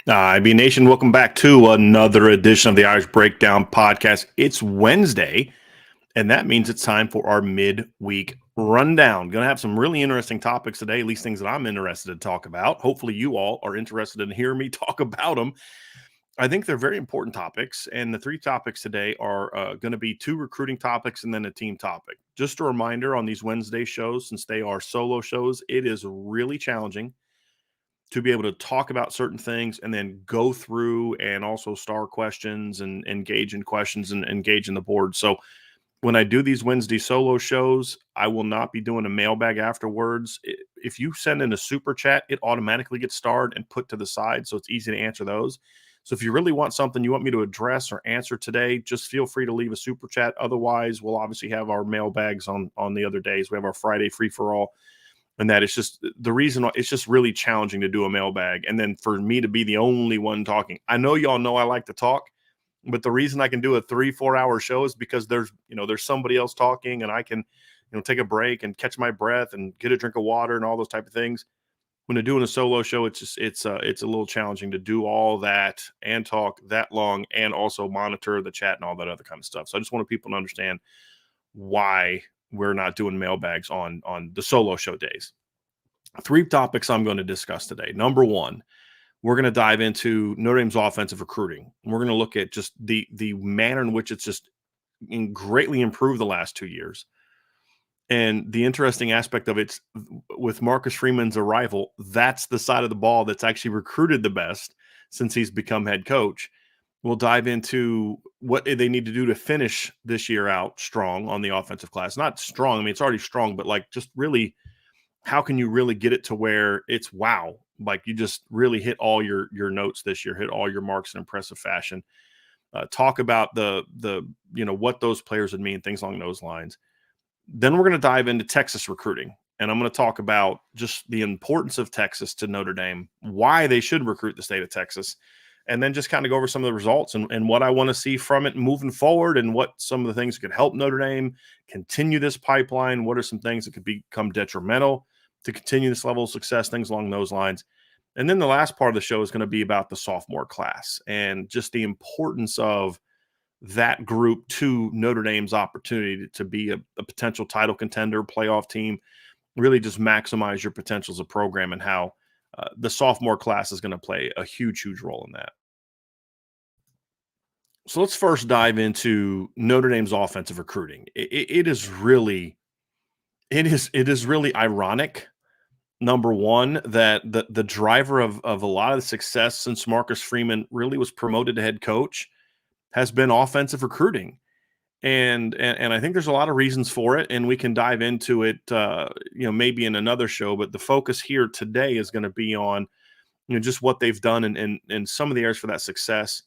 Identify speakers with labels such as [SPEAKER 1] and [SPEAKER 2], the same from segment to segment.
[SPEAKER 1] IB Nation, welcome back to another edition of the Irish Breakdown podcast. It's Wednesday, and that means it's time for our midweek rundown. Going to have some really interesting topics today, at least things that I'm interested to talk about. Hopefully, you all are interested in hearing me talk about them. I think they're very important topics, and the three topics today are going to be two recruiting topics and then a team topic. Just a reminder on these Wednesday shows, since they are solo shows, it is really challenging to be able to talk about certain things and then go through and also star questions and engage in questions and engage in the board. So when I do these Wednesday solo shows, I will not be doing a mailbag afterwards. If you send in a super chat, it automatically gets starred and put to the side. So it's easy to answer those. So if you really want something you want me to address or answer today, just feel free to leave a super chat. Otherwise, we'll obviously have our mailbags on the other days. We have our Friday free for all, and that it's just the reason it's just really challenging to do a mailbag. And then for me to be the only one talking, I know y'all know I like to talk, but the reason I can do a 3-4 hour show is because there's somebody else talking, and I can, take a break and catch my breath and get a drink of water and all those type of things. When they're doing a solo show, it's a little challenging to do all that and talk that long and also monitor the chat and all that other kind of stuff. So I just want people to understand why we're not doing mailbags on the solo show days. Three topics I'm going to discuss today. Number one, we're going to dive into Notre Dame's offensive recruiting. We're going to look at just the manner in which it's just greatly improved the last 2 years. And the interesting aspect of it's with Marcus Freeman's arrival, that's the side of the ball that's actually recruited the best since he's become head coach. We'll dive into what they need to do to finish this year out strong on the offensive class. Not strong, I mean, it's already strong, but like just really, how can you really get it to where it's wow, like you just really hit all your notes this year, hit all your marks in impressive fashion. Talk about the what those players would mean, things along those lines. Then we're going to dive into Texas recruiting, and I'm going to talk about just the importance of Texas to Notre Dame, why they should recruit the state of Texas, and then just kind of go over some of the results and what I want to see from it moving forward, and what some of the things that could help Notre Dame continue this pipeline. What are some things that could become detrimental to continue this level of success, things along those lines. And then the last part of the show is going to be about the sophomore class and just the importance of that group to Notre Dame's opportunity to be a potential title contender, playoff team, really just maximize your potential as a program, and how the sophomore class is going to play a huge, huge role in that. So let's first dive into Notre Dame's offensive recruiting. It is really, it is really ironic. Number one, that the driver of a lot of the success since Marcus Freeman really was promoted to head coach has been offensive recruiting. And I think there's a lot of reasons for it, and we can dive into it, maybe in another show. But the focus here today is going to be on, just what they've done and some of the areas for that success.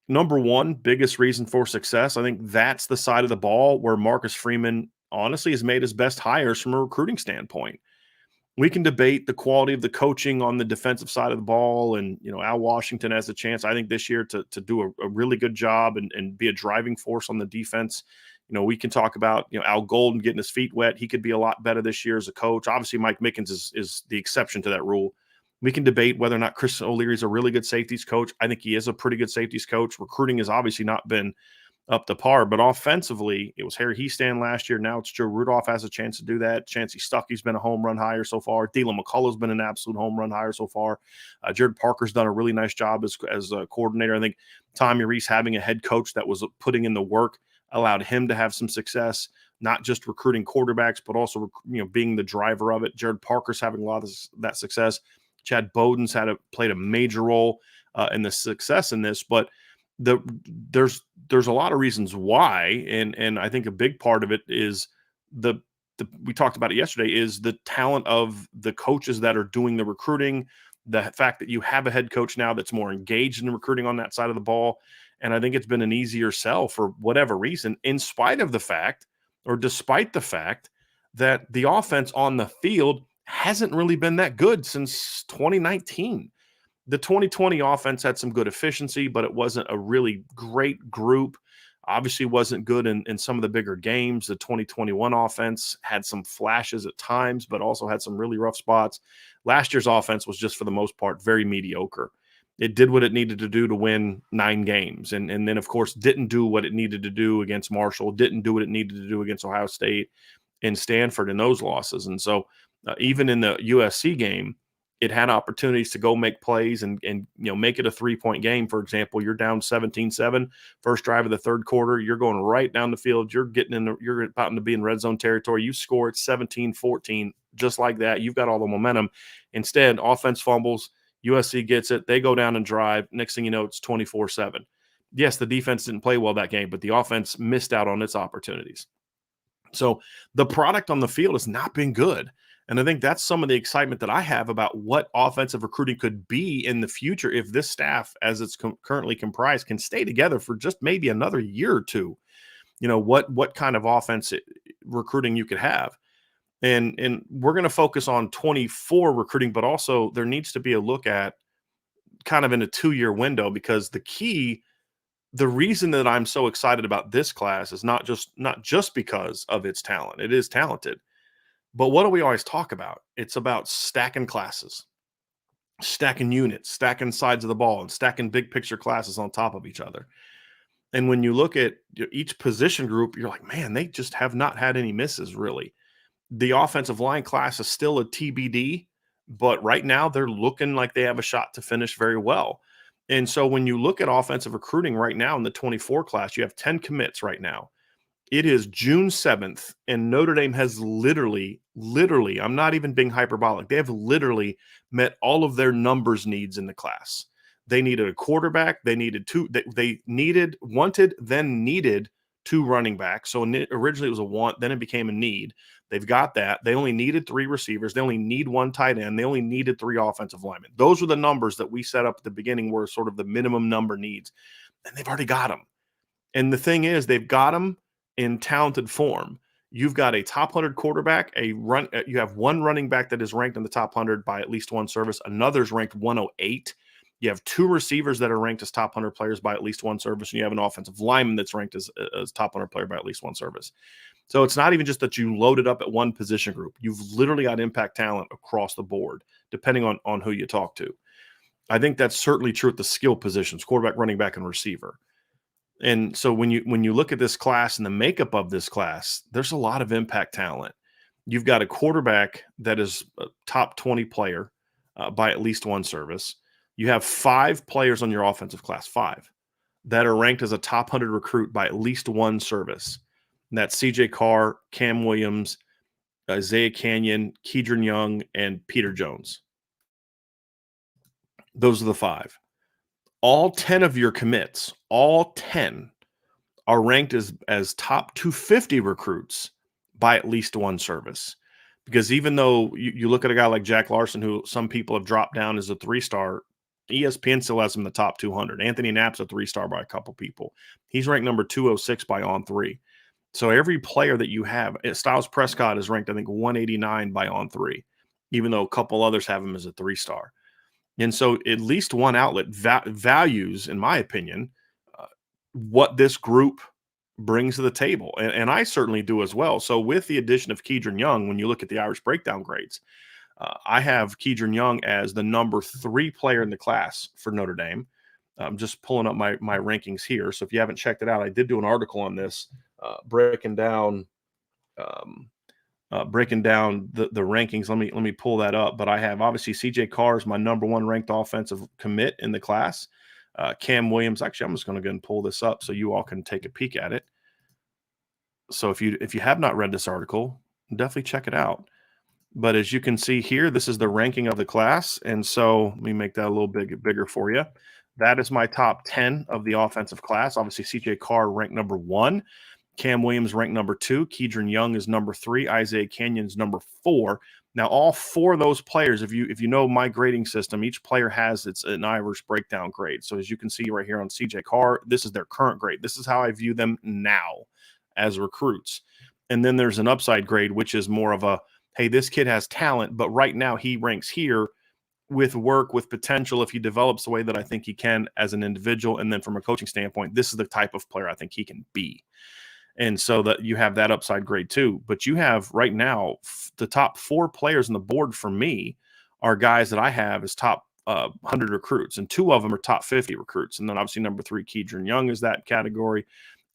[SPEAKER 1] Number one, biggest reason for success, I think that's the side of the ball where Marcus Freeman honestly has made his best hires from a recruiting standpoint. We can debate the quality of the coaching on the defensive side of the ball, and Al Washington has a chance, I think, this year to do a really good job and be a driving force on the defense. We can talk about Al Golden getting his feet wet. He could be a lot better this year as a coach. Obviously, Mike Mickens is the exception to that rule. We can debate whether or not Chris O'Leary is a really good safeties coach. I think he is a pretty good safeties coach. Recruiting has obviously not been up to par, but offensively, it was Harry Heastand last year. Now it's Joe Rudolph has a chance to do that. Chancey Stuckey's been a home run hire so far. Dylan McCullough's been an absolute home run hire so far. Jared Parker's done a really nice job as a coordinator. I think Tommy Reese having a head coach that was putting in the work allowed him to have some success, not just recruiting quarterbacks, but also being the driver of it. Jared Parker's having a lot of that success. Chad Bowden's played a major role in the success in this, but there's a lot of reasons why, and I think a big part of it is we talked about it yesterday, is the talent of the coaches that are doing the recruiting, the fact that you have a head coach now that's more engaged in recruiting on that side of the ball. And I think it's been an easier sell for whatever reason, in spite of the fact, or despite the fact, that the offense on the field hasn't really been that good since 2019. The 2020 offense had some good efficiency, but it wasn't a really great group. Obviously wasn't good in some of the bigger games. The 2021 offense had some flashes at times, but also had some really rough spots. Last year's offense was just, for the most part, very mediocre. It did what it needed to do to win 9 games. And then, of course, didn't do what it needed to do against Marshall, didn't do what it needed to do against Ohio State and Stanford in those losses. And so even in the USC game, it had opportunities to go make plays and make it a 3-point game. For example, you're down 17-7, first drive of the third quarter, you're going right down the field, you're about to be in red zone territory, you score it 17-14, just like that. You've got all the momentum. Instead, offense fumbles, USC gets it, they go down and drive. Next thing you know, it's 24-7. Yes, the defense didn't play well that game, but the offense missed out on its opportunities. So the product on the field has not been good. And I think that's some of the excitement that I have about what offensive recruiting could be in the future if this staff, as it's currently comprised, can stay together for just maybe another year or two. What kind of offense recruiting you could have. And we're going to focus on 24 recruiting, but also there needs to be a look at kind of in a 2-year window, because the reason that I'm so excited about this class is not just because of its talent. It is talented. But what do we always talk about? It's about stacking classes, stacking units, stacking sides of the ball, and stacking big picture classes on top of each other. And when you look at each position group, you're like, man, they just have not had any misses, really. The offensive line class is still a TBD, but right now they're looking like they have a shot to finish very well. And so when you look at offensive recruiting right now in the 24 class, you have 10 commits right now. It is June 7th, and Notre Dame has literally, I'm not even being hyperbolic, they have literally met all of their numbers needs in the class. They needed a quarterback. They needed then needed 2 running backs. So originally it was a want, then it became a need. They've got that. They only needed 3 receivers. They only need 1 tight end. They only needed 3 offensive linemen. Those were the numbers that we set up at the beginning, were sort of the minimum number needs. And they've already got them. And the thing is, they've got them in talented form. You've got a top 100 quarterback, you have 1 running back that is ranked in the top 100 by at least 1 service. Another's ranked 108. You have 2 receivers that are ranked as top 100 players by at least 1 service, and you have an offensive lineman that's ranked as top 100 player by at least 1 service. So it's not even just that you loaded up at one position group. You've literally got impact talent across the board, depending on who you talk to. I think that's certainly true at the skill positions, quarterback, running back, and receiver. And so when you look at this class and the makeup of this class, there's a lot of impact talent. You've got a quarterback that is a top 20 player by at least 1 service. You have 5 players on your offensive class, 5, that are ranked as a top 100 recruit by at least 1 service. And that's CJ Carr, Cam Williams, Isaiah Canyon, Keidron Young, and Peter Jones. Those are the 5. All 10 of your commits, all 10, are ranked as top 250 recruits by at least 1 service. Because even though you look at a guy like Jack Larson, who some people have dropped down as a 3-star, ESPN still has him in the top 200. Anthony Knapp's a 3-star by a couple people. He's ranked number 206 by On3. So every player that you have, Styles Prescott is ranked, I think, 189 by On3, even though a couple others have him as a 3-star. And so at least one outlet values, in my opinion, what this group brings to the table. And I certainly do as well. So with the addition of Keidron Young, when you look at the Irish breakdown grades, I have Keidron Young as the number 3 player in the class for Notre Dame. I'm just pulling up my rankings here. So if you haven't checked it out, I did do an article on this, breaking down the rankings. Let me pull that up. But I have obviously CJ Carr is my number 1 ranked offensive commit in the class. Cam Williams, actually, I'm just going to go and pull this up so you all can take a peek at it. So if you have not read this article, definitely check it out. But as you can see here, this is the ranking of the class. And so let me make that a little bigger for you. That is my top 10 of the offensive class. Obviously, CJ Carr ranked number 1. Cam Williams ranked number 2. Keidron Young is number 3. Isaiah Canyon's number 4. Now, all 4 of those players, if you know my grading system, each player has an Irish breakdown grade. So as you can see right here on CJ Carr, this is their current grade. This is how I view them now as recruits. And then there's an upside grade, which is more of a, hey, this kid has talent, but right now he ranks here with work, with potential, if he develops the way that I think he can as an individual. And then from a coaching standpoint, this is the type of player I think he can be. And so that you have that upside grade too. But you have right now the top 4 players on the board for me are guys that I have as top 100 recruits, and 2 of them are top 50 recruits. And then obviously number 3, Keedron Young is that category.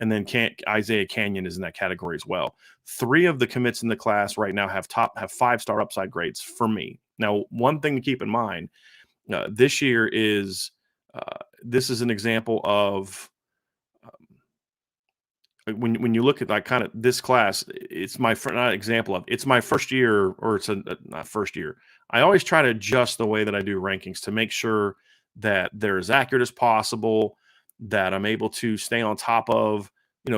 [SPEAKER 1] And then Isaiah Canyon is in that category as well. 3 of the commits in the class right now have 5-star upside grades for me. Now, one thing to keep in mind, this year is this is an example of when you look at like kind of this class, it's my not example of it's my first year, or it's not first year. I always try to adjust the way that I do rankings to make sure that they're as accurate as possible, that I'm able to stay on top of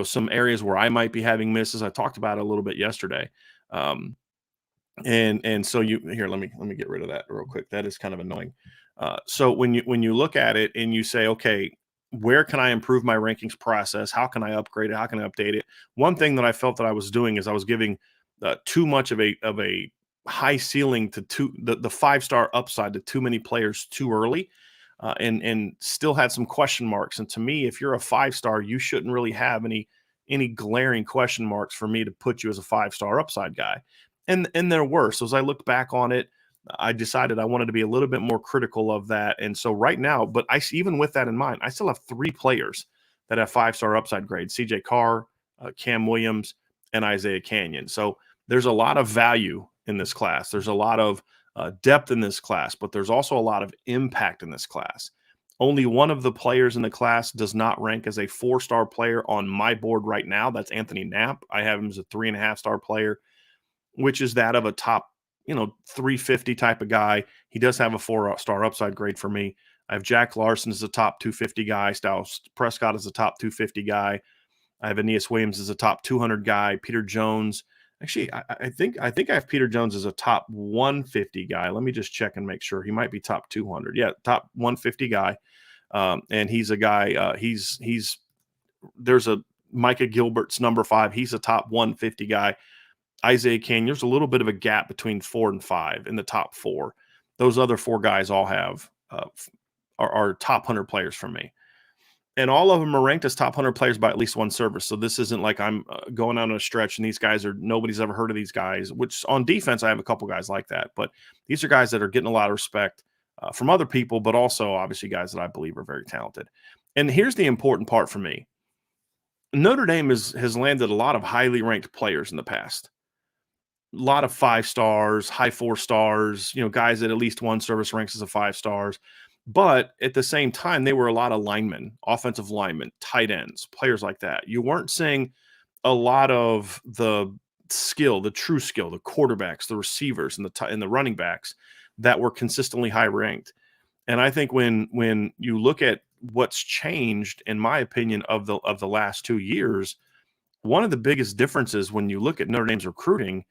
[SPEAKER 1] some areas where I might be having misses. I talked about it a little bit yesterday. And so let me get rid of that real quick. That is kind of annoying. So when you look at it and you say, okay, where can I improve my rankings process? How can I upgrade it? How can I update it? One thing that I felt that I was doing is I was giving too much of a high ceiling to the 5-star upside to too many players too early, and still had some question marks. And to me, if you're a 5-star, you shouldn't really have any glaring question marks for me to put you as a 5-star upside guy. And there were. So as I looked back on it, I decided I wanted to be a little bit more critical of that. And so right now, but even with that in mind, I still have 3 players that have 5-star upside grades: CJ Carr, Cam Williams, and Isaiah Canyon. So there's a lot of value in this class. There's a lot of depth in this class, but there's also a lot of impact in this class. Only one of the players in the class does not rank as a 4-star player on my board right now. That's Anthony Knapp. I have him as a 3.5-star player, which is that of a top 350 type of guy. He does have a 4-star upside grade for me. I have Jack Larson as a top 250 guy. Styles Prescott is a top 250 guy. I have Aeneas Williams as a top 200 guy. Peter Jones. Actually, I think I have Peter Jones as a top 150 guy. Let me just check and make sure. He might be top 200. Yeah, top 150 guy. And he's a guy. There's a Micah Gilbert's number 5. He's a top 150 guy. Isaiah Canyon, there's a little bit of a gap between 4 and 5 in the top 4. Those other 4 guys all have are top 100 players from me. And all of them are ranked as top 100 players by at least one service. So this isn't like I'm going out on a stretch and these guys nobody's ever heard of these guys, which on defense, I have a couple guys like that. But these are guys that are getting a lot of respect from other people, but also obviously guys that I believe are very talented. And here's the important part for me. Notre Dame has landed a lot of highly ranked players in the past. A lot of 5 stars, high 4 stars, guys that at least one service ranks as a 5 stars. But at the same time, they were a lot of linemen, offensive linemen, tight ends, players like that. You weren't seeing a lot of the skill, the true skill, the quarterbacks, the receivers, and the running backs that were consistently high ranked. And I think when you look at what's changed, in my opinion, of the last 2 years, one of the biggest differences when you look at Notre Dame's recruiting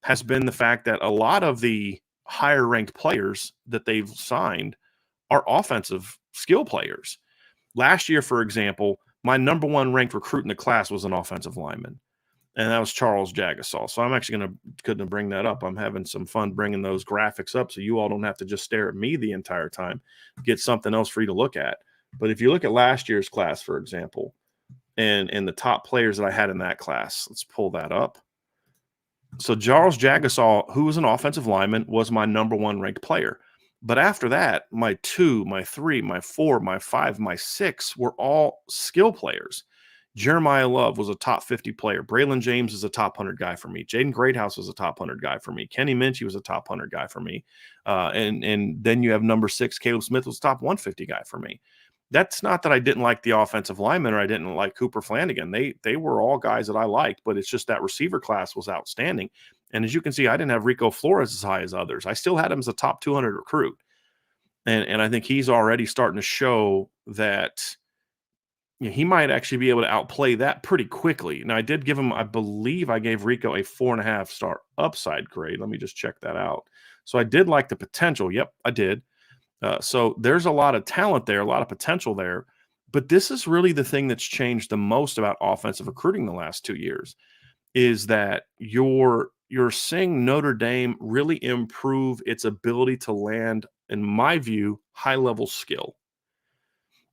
[SPEAKER 1] has been the fact that a lot of the higher ranked players that they've signed are offensive skill players. Last year, for example, my number 1 ranked recruit in the class was an offensive lineman, and that was Charles Jagasaw. So I'm actually going to bring that up. I'm having some fun bringing those graphics up so you all don't have to just stare at me the entire time. Get something else for you to look at. But if you look at last year's class, for example, and the top players that I had in that class, let's pull that up. So Charles Jagasaw, who was an offensive lineman, was my number 1 ranked player. But after that, my 2, my 3, my 4, my 5, my 6 were all skill players. Jeremiah Love was a top 50 player. Braylon James is a top 100 guy for me. Jaden Greathouse was a top 100 guy for me. Kenny Minchie was a top 100 guy for me. And then you have number 6, Caleb Smith was a top 150 guy for me. That's not that I didn't like the offensive linemen or I didn't like Cooper Flanagan. They were all guys that I liked, but it's just that receiver class was outstanding. And as you can see, I didn't have Rico Flores as high as others. I still had him as a top 200 recruit. And I think he's already starting to show that he might actually be able to outplay that pretty quickly. Now, I did give him, I believe I gave Rico a 4.5-star upside grade. Let me just check that out. So I did like the potential. Yep, I did. So there's a lot of talent there, a lot of potential there. But this is really the thing that's changed the most about offensive recruiting the last 2 years, is that you're seeing Notre Dame really improve its ability to land, in my view, high-level skill.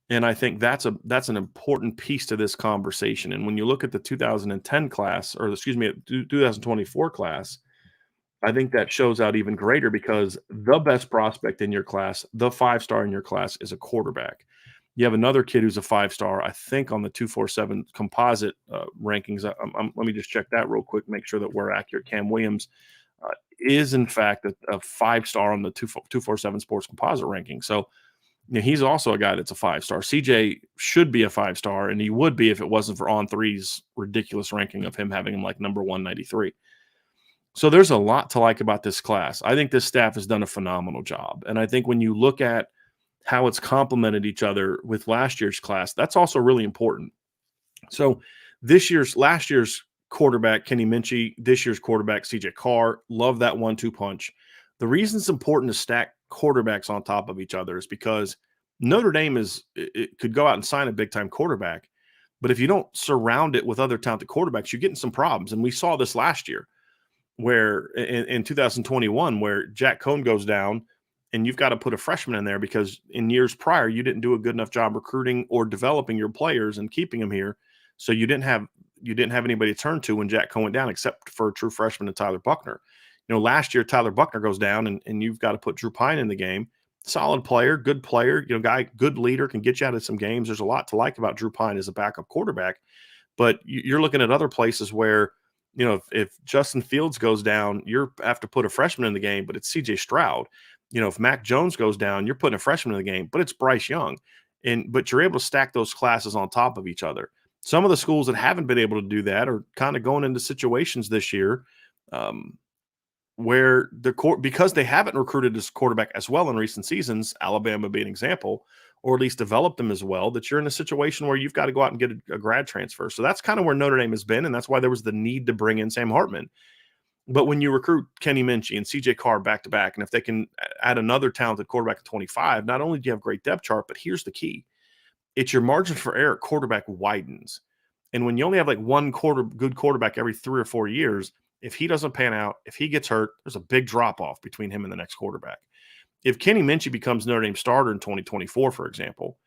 [SPEAKER 1] And I think that's an important piece to this conversation. And when you look at the 2010 class, or excuse me, 2024 class, I think that shows out even greater because the best prospect in your class, the five-star in your class, is a quarterback. You have another kid who's a five-star, I think, on the 247 composite rankings. Let me just check that real quick, make sure that we're accurate. Cam Williams is, in fact, a five-star on the 247 sports composite ranking. So he's also a guy that's a five-star. CJ should be a five-star, and he would be if it wasn't for On Three's ridiculous ranking of him having him like number 193. So there's a lot to like about this class. I think this staff has done a phenomenal job. And I think when you look at how it's complemented each other with last year's class, that's also really important. So last year's quarterback, Kenny Minchie, this year's quarterback, CJ Carr, love that 1-2 punch. The reason it's important to stack quarterbacks on top of each other is because Notre Dame it could go out and sign a big time quarterback, but if you don't surround it with other talented quarterbacks, you get in some problems. And we saw this last year where in 2021, where Jack Cohn goes down and you've got to put a freshman in there because in years prior, you didn't do a good enough job recruiting or developing your players and keeping them here. So you didn't have anybody to turn to when Jack Cohn went down, except for a true freshman and Tyler Buckner. Last year, Tyler Buckner goes down and you've got to put Drew Pine in the game. Solid player, good player, guy, good leader, can get you out of some games. There's a lot to like about Drew Pine as a backup quarterback, but you're looking at other places where, if Justin Fields goes down, you have to put a freshman in the game, but it's CJ Stroud. If Mac Jones goes down, you're putting a freshman in the game, but it's Bryce Young. But you're able to stack those classes on top of each other. Some of the schools that haven't been able to do that are kind of going into situations this year where because they haven't recruited this quarterback as well in recent seasons, Alabama being an example, or at least developed them as well, that you're in a situation where you've got to go out and get a grad transfer. So that's kind of where Notre Dame has been, and that's why there was the need to bring in Sam Hartman. But when you recruit Kenny Minchie and CJ Carr back-to-back, and if they can add another talented quarterback at 25, not only do you have great depth chart, but here's the key. It's your margin for error at quarterback widens. And when you only have like one good quarterback every 3 or 4 years, if he doesn't pan out, if he gets hurt, there's a big drop-off between him and the next quarterback. If Kenny Minchie becomes Notre Dame starter in 2024, for example,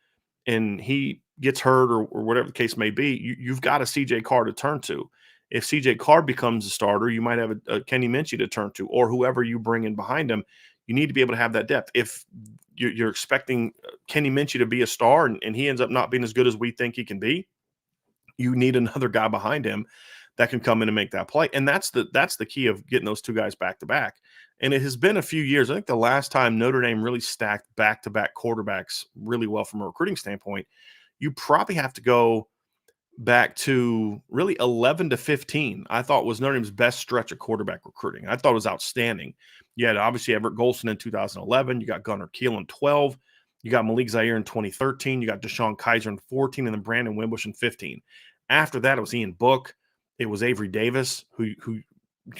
[SPEAKER 1] and he gets hurt or whatever the case may be, you've got a CJ Carr to turn to. If CJ Carr becomes a starter, you might have a Kenny Minchie to turn to, or whoever you bring in behind him. You need to be able to have that depth. If you're expecting Kenny Minchie to be a star and he ends up not being as good as we think he can be, you need another guy behind him that can come in and make that play. And that's the key of getting those two guys back to back. And it has been a few years. I think the last time Notre Dame really stacked back-to-back quarterbacks really well from a recruiting standpoint, you probably have to go back to really 11 to 15, I thought was Notre Dame's best stretch of quarterback recruiting. I thought it was outstanding. You had obviously Everett Golson in 2011. You got Gunnar Kiel in 12. You got Malik Zaire in 2013. You got Deshaun Kaiser in 14, and then Brandon Wimbush in 15. After that, it was Ian Book. It was Avery Davis, who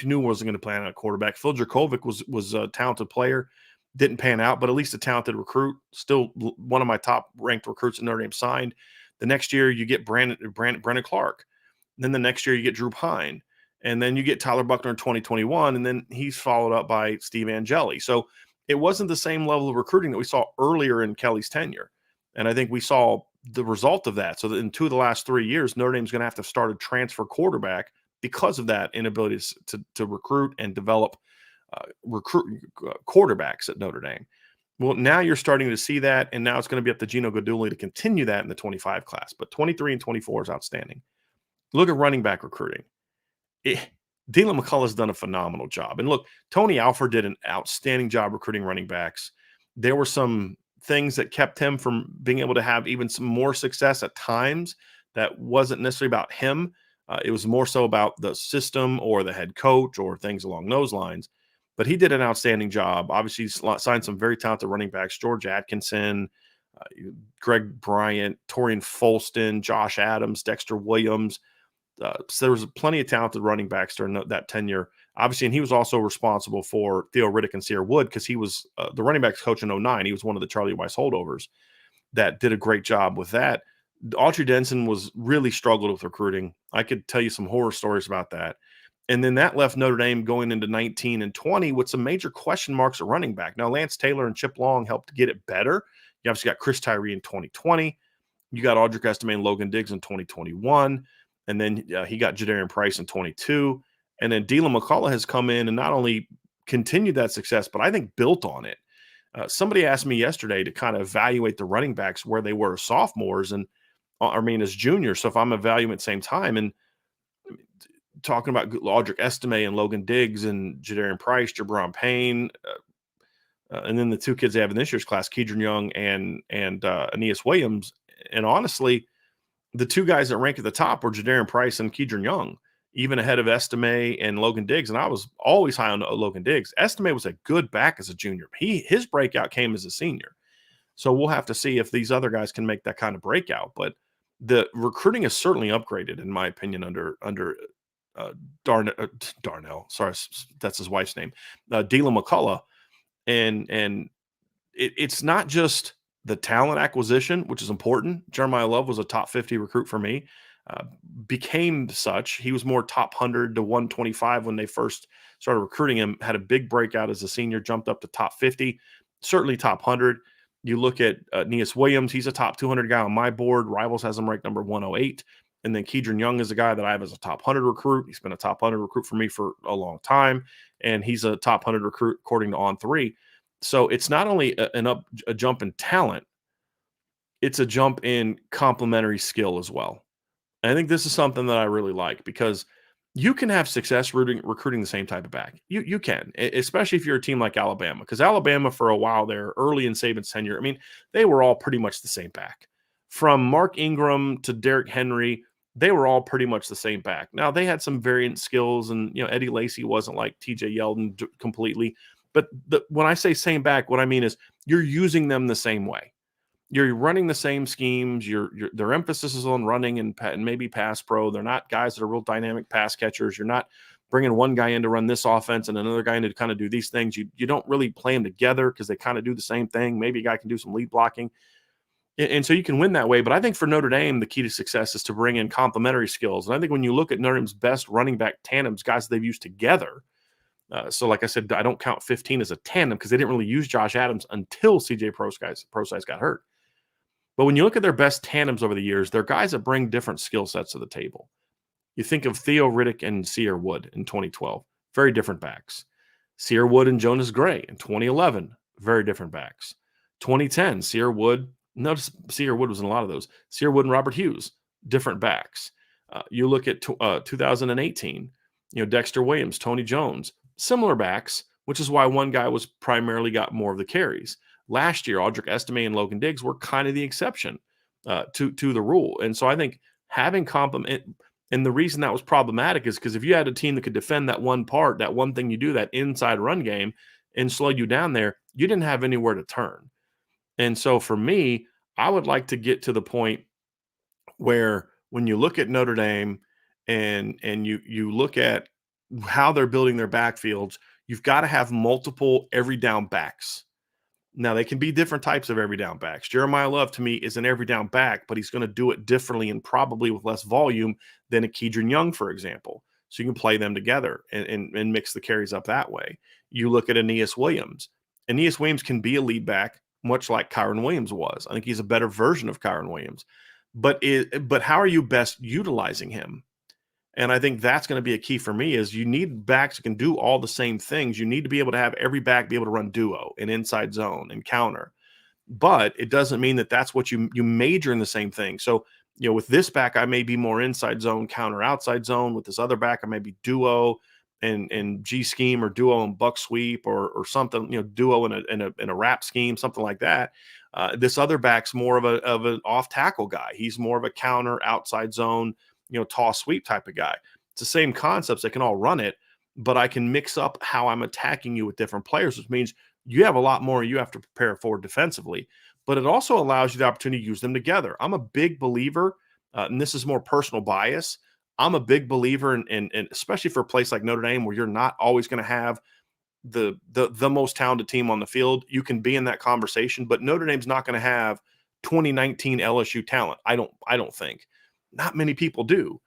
[SPEAKER 1] knew wasn't going to play on a quarterback. Phil Dracovic was a talented player. Didn't pan out, but at least a talented recruit. Still one of my top-ranked recruits in Notre Dame signed. The next year, you get Brennan Clark. Then the next year, you get Drew Pine. And then you get Tyler Buckner in 2021, and then he's followed up by Steve Angeli. So it wasn't the same level of recruiting that we saw earlier in Kelly's tenure. And I think we saw the result of that. So that in 2 of the last 3 years, Notre Dame's going to have to start a transfer quarterback because of that inability to recruit and develop quarterbacks at Notre Dame. Well, now you're starting to see that, and now it's going to be up to Gino Guidugli to continue that in the 25 class. But 23 and 24 is outstanding. Look at running back recruiting. Dylan McCullough has done a phenomenal job. And look, Tony Alford did an outstanding job recruiting running backs. There were some things that kept him from being able to have even some more success at times that wasn't necessarily about him. It was more so about the system or the head coach or things along those lines. But he did an outstanding job. Obviously, he signed some very talented running backs, George Atkinson, Greg Bryant, Torian Folston, Josh Adams, Dexter Williams. So there was plenty of talented running backs during that tenure. Obviously, and he was also responsible for Theo Riddick and Sierra Wood because he was the running backs coach in 2009. He was one of the Charlie Weiss holdovers that did a great job with that. Autry Denson was really struggled with recruiting. I could tell you some horror stories about that. And then that left Notre Dame going into 19 and 20 with some major question marks at running back. Now, Lance Taylor and Chip Long helped get it better. You obviously got Chris Tyree in 2020. You got Audric Estime and Logan Diggs in 2021. And then he got Jadarian Price in 22. And then Dylan McCullough has come in and not only continued that success, but I think built on it. Somebody asked me yesterday to kind of evaluate the running backs where they were as sophomores and as juniors. So if I'm evaluating at the same time and talking about Audric Estime and Logan Diggs and Jadarian Price, Jabron Payne, and then the two kids they have in this year's class, Kedron Young and Aeneas Williams. And honestly, the two guys that rank at the top were Jadarian Price and Kedron Young, even ahead of Estime and Logan Diggs. And I was always high on Logan Diggs. Estime was a good back as a junior. His breakout came as a senior. So we'll have to see if these other guys can make that kind of breakout. But the recruiting is certainly upgraded, in my opinion, under Darnell. Sorry, that's his wife's name, Deland McCullough. And it's not just the talent acquisition, which is important. Jeremiah Love was a top 50 recruit for me, became such. He was more top 100 to 125 when they first started recruiting him, had a big breakout as a senior, jumped up to top 50, certainly top 100. You look at Aeneas Williams, he's a top 200 guy on my board. Rivals has him ranked number 108. And then Kedron Young is a guy that I have as a top 100 recruit. He's been a top 100 recruit for me for a long time, and he's a top 100 recruit according to On3. So it's not only a jump in talent, it's a jump in complementary skill as well. And I think this is something that I really like because you can have success recruiting the same type of back. You can, especially if you're a team like Alabama, because Alabama for a while there, early in Saban's tenure, they were all pretty much the same back. From Mark Ingram to Derrick Henry, they were all pretty much the same back. Now, they had some variant skills, and Eddie Lacy wasn't like TJ Yeldon completely. But when I say same back, what I mean is you're using them the same way. You're running the same schemes. Their emphasis is on running and maybe pass pro. They're not guys that are real dynamic pass catchers. You're not bringing one guy in to run this offense and another guy in to kind of do these things. You don't really play them together because they kind of do the same thing. Maybe a guy can do some lead blocking. And so you can win that way. But I think for Notre Dame, the key to success is to bring in complementary skills. And I think when you look at Notre Dame's best running back tandems, guys they've used together. So like I said, I don't count 15 as a tandem because they didn't really use Josh Adams until CJ Prosise got hurt. But when you look at their best tandems over the years, they're guys that bring different skill sets to the table. You think of Theo Riddick and Sear Wood in 2012, very different backs. Sear Wood and Jonas Gray in 2011, very different backs. 2010, Sear Wood. Notice Sear Wood was in a lot of those. Sear Wood and Robert Hughes, different backs. You look at 2018, Dexter Williams, Tony Jones, similar backs, which is why one guy was primarily got more of the carries. Last year, Audric Estime and Logan Diggs were kind of the exception to the rule. And so I think having complement, and the reason that was problematic is because if you had a team that could defend that one part, that one thing you do, that inside run game, and slow you down there, you didn't have anywhere to turn. And so for me, I would like to get to the point where when you look at Notre Dame and you look at how they're building their backfields, you've got to have multiple every down backs. Now, they can be different types of every down backs. Jeremiah Love, to me, is an every down back, but he's going to do it differently and probably with less volume than a Kedron Young, for example. So you can play them together and mix the carries up that way. You look at Aeneas Williams. Aeneas Williams can be a lead back, much like Kyron Williams was. I think he's a better version of Kyron Williams. But how are you best utilizing him? And I think that's going to be a key for me is you need backs that can do all the same things. You need to be able to have every back be able to run duo and inside zone and counter. But it doesn't mean that that's what you major in the same thing. So, with this back, I may be more inside zone, counter outside zone. With this other back, I may be duo and G scheme or duo and buck sweep or something, duo in a wrap scheme, something like that. This other back's more of an off tackle guy. He's more of a counter outside zone, toss sweep type of guy. It's the same concepts. They can all run it, but I can mix up how I'm attacking you with different players, which means you have a lot more you have to prepare for defensively, but it also allows you the opportunity to use them together. I'm a big believer, and this is more personal bias. I'm a big believer in especially for a place like Notre Dame where you're not always going to have the most talented team on the field. You can be in that conversation, but Notre Dame's not going to have 2019 LSU talent. I don't think. Not many people do.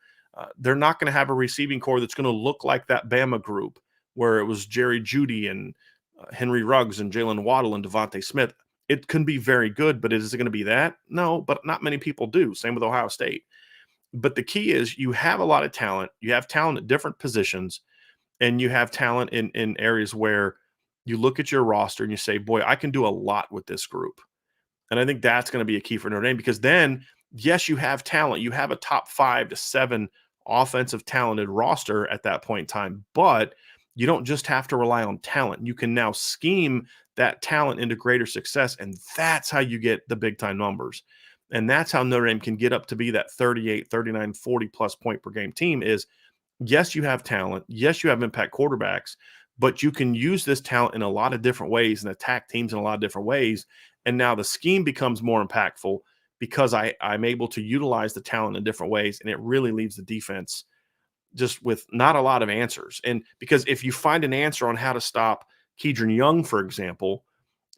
[SPEAKER 1] They're not going to have a receiving core that's going to look like that Bama group where it was Jerry Jeudy and Henry Ruggs and Jalen Waddle and Devontae Smith. It can be very good, but is it going to be that? No, but not many people do. Same with Ohio State. But the key is you have a lot of talent. You have talent at different positions, and you have talent in areas where you look at your roster and you say, boy, I can do a lot with this group. And I think that's going to be a key for Notre Dame, because then, yes, you have talent. You have a top 5 to 7 offensive talented roster at that point in time, but you don't just have to rely on talent. You can now scheme that talent into greater success, and that's how you get the big time numbers. And that's how Notre Dame can get up to be that 38, 39, 40 plus point per game team is, yes, you have talent. Yes, you have impact quarterbacks, but you can use this talent in a lot of different ways and attack teams in a lot of different ways. And now the scheme becomes more impactful because I'm able to utilize the talent in different ways. And it really leaves the defense just with not a lot of answers. And because if you find an answer on how to stop Kedron Young, for example,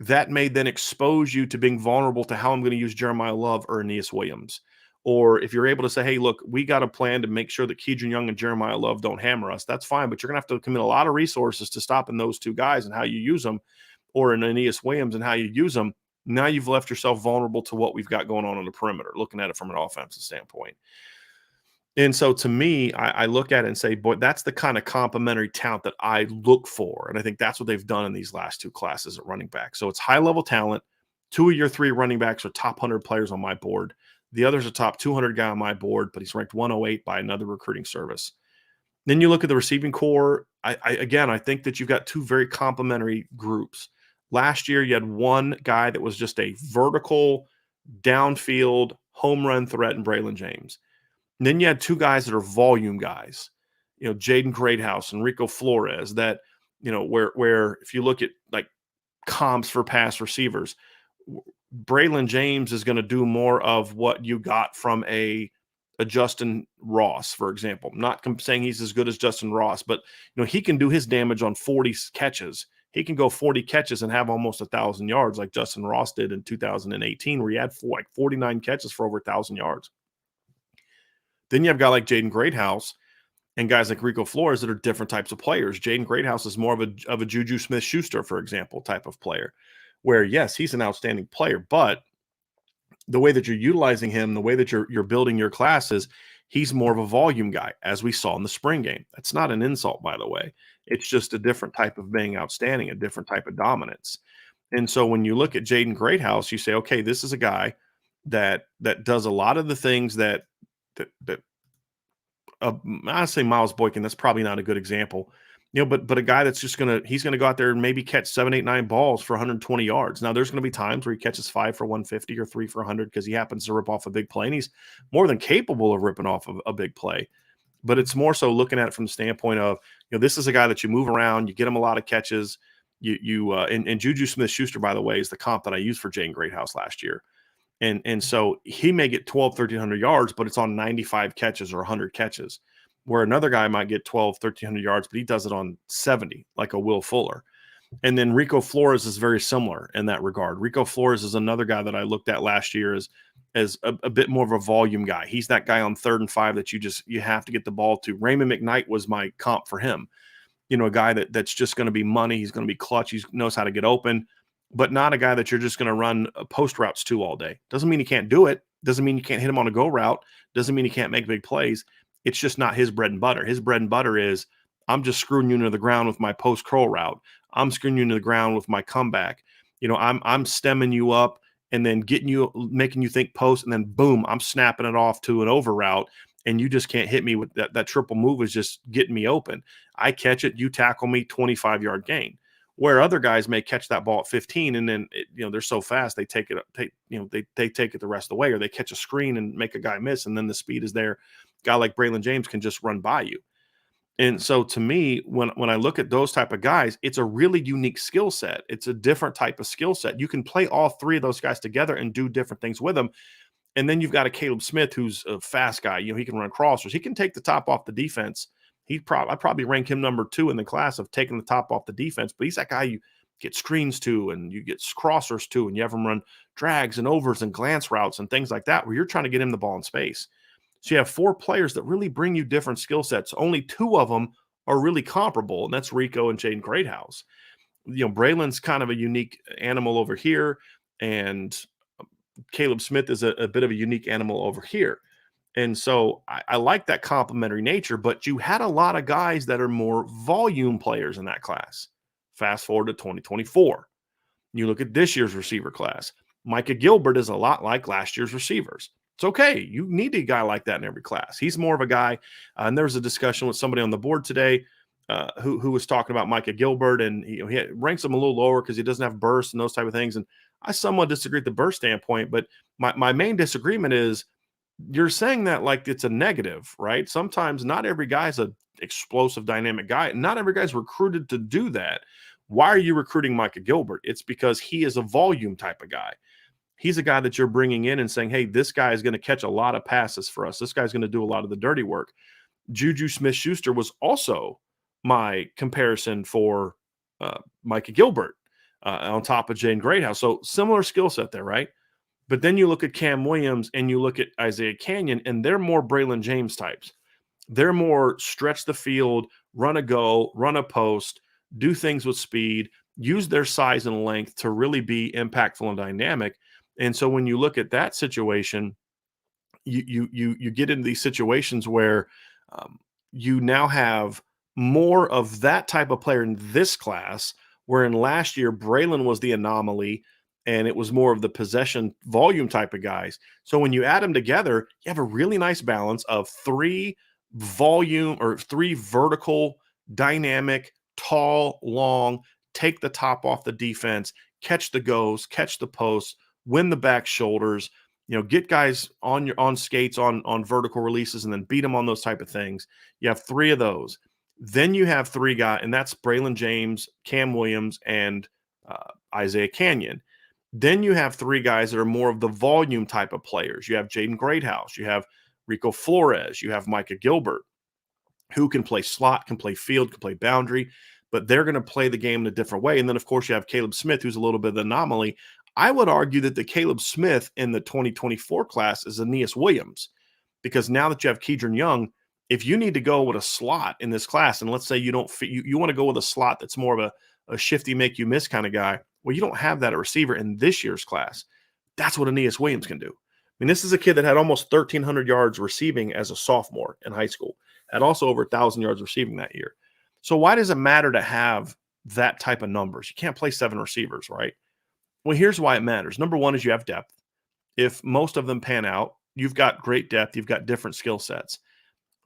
[SPEAKER 1] that may then expose you to being vulnerable to how I'm going to use Jeremiah Love or Aeneas Williams. Or if you're able to say, hey, look, we got a plan to make sure that Kedron Young and Jeremiah Love don't hammer us, that's fine. But you're going to have to commit a lot of resources to stopping those two guys and how you use them, or in Aeneas Williams and how you use them. Now you've left yourself vulnerable to what we've got going on the perimeter, looking at it from an offensive standpoint. And so to me, I look at it and say, boy, that's the kind of complementary talent that I look for. And I think that's what they've done in these last 2 classes at running back. So it's high-level talent. 2 of your 3 running backs are top 100 players on my board. The other's a top 200 guy on my board, but he's ranked 108 by another recruiting service. Then you look at the receiving core. I think that you've got 2 very complementary groups. Last year, you had one guy that was just a vertical, downfield, home run threat in Braylon James. And then you had 2 guys that are volume guys, Jaden Greathouse and Rico Flores, that, where if you look at like comps for pass receivers, Braylon James is going to do more of what you got from a Justin Ross, for example. I'm not saying he's as good as Justin Ross, but he can do his damage on 40 catches. He can go 40 catches and have almost 1,000 yards like Justin Ross did in 2018, where he had 49 catches for over 1,000 yards. Then you have a guy like Jaden Greathouse and guys like Rico Flores that are different types of players. Jaden Greathouse is more of a Juju Smith-Schuster, for example, type of player, where, yes, he's an outstanding player, but the way that you're utilizing him, the way that you're building your classes, he's more of a volume guy, as we saw in the spring game. That's not an insult, by the way. It's just a different type of being outstanding, a different type of dominance. And so when you look at Jaden Greathouse, you say, okay, this is a guy that does a lot of the things that I say Miles Boykin, that's probably not a good example, but a guy that's just he's going to go out there and maybe catch 7, 8, 9 balls for 120 yards. Now there's going to be times where he catches 5 for 150 or 3 for 100 because he happens to rip off a big play, and he's more than capable of ripping off a big play. But it's more so looking at it from the standpoint of, this is a guy that you move around, you get him a lot of catches. And Juju Smith-Schuster, by the way, is the comp that I used for Jaden Greathouse last year. And so he may get 1,300 yards, but it's on 95 catches or 100 catches, where another guy might get 1,300 yards, but he does it on 70, like a Will Fuller. And then Rico Flores is very similar in that regard. Rico Flores is another guy that I looked at last year as a bit more of a volume guy. He's that guy on 3rd and 5 that you have to get the ball to. Raymond McKnight was my comp for him. A guy that's just going to be money. He's going to be clutch. He knows how to get open, but not a guy that you're just going to run post routes to all day. Doesn't mean he can't do it. Doesn't mean you can't hit him on a go route. Doesn't mean he can't make big plays. It's just not his bread and butter. His bread and butter is, I'm just screwing you into the ground with my post curl route. I'm screwing you into the ground with my comeback. I'm stemming you up and then making you think post, and then boom, I'm snapping it off to an over route, and you just can't hit me with that triple move is just getting me open. I catch it, you tackle me, 25-yard gain. Where other guys may catch that ball at 15, and then they're so fast they take it the rest of the way, or they catch a screen and make a guy miss, and then the speed is there. A guy like Braylon James can just run by you. And so to me, when I look at those type of guys, it's a really unique skill set. It's a different type of skill set. You can play all 3 of those guys together and do different things with them. And then you've got a Caleb Smith who's a fast guy. He can run crossers. He can take the top off the defense. I'd probably rank him number 2 in the class of taking the top off the defense. But he's that guy you get screens to, and you get crossers to, and you have him run drags and overs and glance routes and things like that, where you're trying to get him the ball in space. So you have 4 players that really bring you different skill sets. Only 2 of them are really comparable, and that's Rico and Jaden Greathouse. Braylon's kind of a unique animal over here, and Caleb Smith is a bit of a unique animal over here. And so I like that complementary nature, but you had a lot of guys that are more volume players in that class. Fast forward to 2024. You look at this year's receiver class. Micah Gilbert is a lot like last year's receivers. It's okay. You need a guy like that in every class. He's more of a guy. And there was a discussion with somebody on the board today who was talking about Micah Gilbert, and he ranks him a little lower because he doesn't have bursts and those type of things. And I somewhat disagree at the burst standpoint, but my main disagreement is you're saying that like it's a negative, right? Sometimes not every guy's a explosive, dynamic guy. Not every guy's recruited to do that. Why are you recruiting Micah Gilbert? It's because he is a volume type of guy. He's a guy that you're bringing in and saying, hey, this guy is going to catch a lot of passes for us. This guy's going to do a lot of the dirty work. Juju Smith-Schuster was also my comparison for Micah Gilbert on top of Jaden Greathouse. So similar skill set there, right? But then you look at Cam Williams and you look at Isaiah Canyon, and they're more Braylon James types. They're more stretch the field, run a go, run a post, do things with speed, use their size and length to really be impactful and dynamic. And so when you look at that situation, you get into these situations where you now have more of that type of player in this class, where in last year Braylon was the anomaly and it was more of the possession volume type of guys. So when you add them together, you have a really nice balance of three vertical, dynamic, tall, long, take the top off the defense, catch the goes, catch the posts, win the back shoulders, get guys on skates on vertical releases and then beat them on those type of things. You have three of those. Then you have three guys, and that's Braylon James, Cam Williams, and Isaiah Canyon. Then you have three guys that are more of the volume type of players. You have Jaden Greathouse, you have Rico Flores, you have Micah Gilbert, who can play slot, can play field, can play boundary, but they're going to play the game in a different way. And then, of course, you have Caleb Smith, who's a little bit of an anomaly. I would argue that the Caleb Smith in the 2024 class is Aeneas Williams, because now that you have Keidron Young, if you need to go with a slot in this class, and let's say you don't fit, you want to go with a slot that's more of a shifty, make you miss kind of guy. Well, you don't have that at receiver in this year's class. That's what Aeneas Williams can do. I mean, this is a kid that had almost 1,300 yards receiving as a sophomore in high school, had also over 1,000 yards receiving that year. So why does it matter to have that type of numbers? You can't play 7 receivers, right? Well, here's why it matters. Number one is you have depth. If most of them pan out, you've got great depth. You've got different skill sets.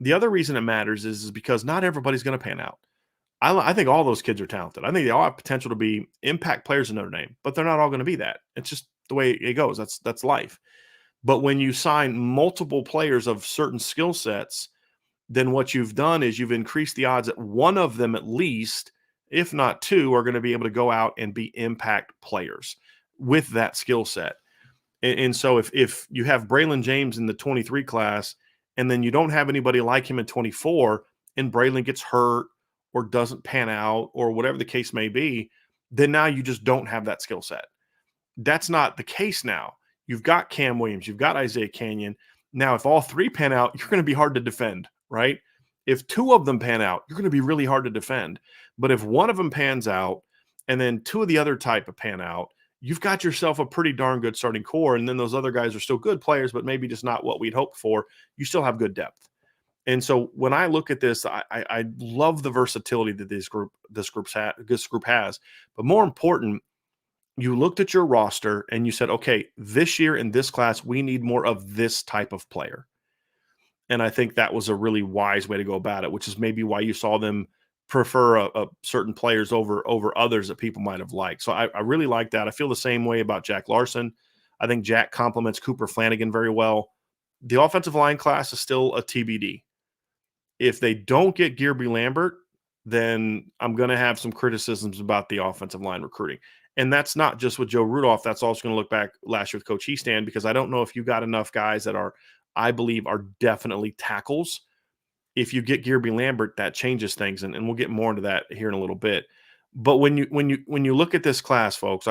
[SPEAKER 1] The other reason it matters is because not everybody's going to pan out. I think all those kids are talented. I think they all have potential to be impact players in Notre Dame, but they're not all going to be that. It's just the way it goes. That's life. But when you sign multiple players of certain skill sets, then what you've done is you've increased the odds that one of them at least, if not two, are going to be able to go out and be impact players with that skill set. And so if you have Braylon James in the 23 class and then you don't have anybody like him in 24 and Braylon gets hurt or doesn't pan out or whatever the case may be, then now you just don't have that skill set. That's not the case now. You've got Cam Williams, you've got Isaiah Canyon. Now, if all three pan out, you're going to be hard to defend, right? If two of them pan out, you're going to be really hard to defend. But if one of them pans out and then two of the other type of pan out, you've got yourself a pretty darn good starting core. And then those other guys are still good players, but maybe just not what we'd hoped for. You still have good depth. And so when I look at this, I love the versatility that this group has. But more important, you looked at your roster and you said, okay, this year in this class, we need more of this type of player. And I think that was a really wise way to go about it, which is maybe why you saw them prefer certain players over others that people might have liked. So I really like that. I feel the same way about Jack Larson. I think Jack complements Cooper Flanagan very well. The offensive line class is still a TBD. If they don't get Gearby Lambert, then I'm going to have some criticisms about the offensive line recruiting. And that's not just with Joe Rudolph. That's also going to look back last year with Coach Heastan, because I don't know if you got enough guys that I believe are definitely tackles. If you get Gearby Lambert, that changes things, and we'll get more into that here in a little bit. But when you look at this class, folks,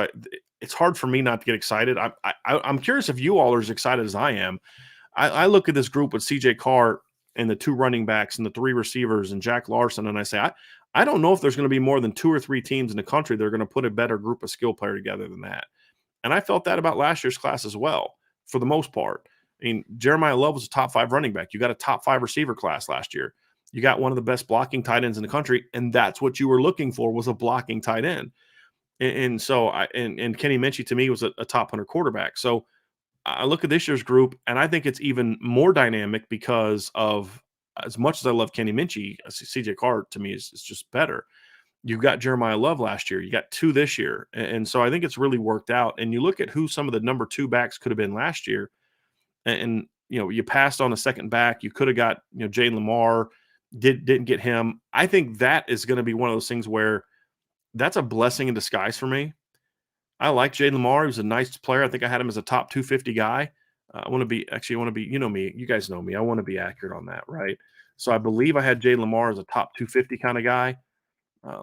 [SPEAKER 1] it's hard for me not to get excited. I'm curious if you all are as excited as I am. I look at this group with C.J. Carr and the 2 running backs and the 3 receivers and Jack Larson, and I say I don't know if there's going to be more than 2 or 3 teams in the country that are going to put a better group of skill player together than that. And I felt that about last year's class as well, for the most part. I mean, Jeremiah Love was a top 5 running back. You got a top 5 receiver class last year. You got one of the best blocking tight ends in the country, and that's what you were looking for, was a blocking tight end. And so and Kenny Minchie to me was a top 100 quarterback. So I look at this year's group, and I think it's even more dynamic because of, as much as I love Kenny Minchie, CJ Carr to me is just better. You've got Jeremiah Love last year. You got 2 this year. And so I think it's really worked out. And you look at who some of the number 2 backs could have been last year, and you passed on a second back. You could have got Jane Lamar, didn't get him. I think that is going to be one of those things where that's a blessing in disguise for me. I like Jade Lamar. He was a nice player. I think I had him as a top 250 guy. I want to be me. You guys know me. I want to be accurate on that, right? So I believe I had Jade Lamar as a top 250 kind of guy.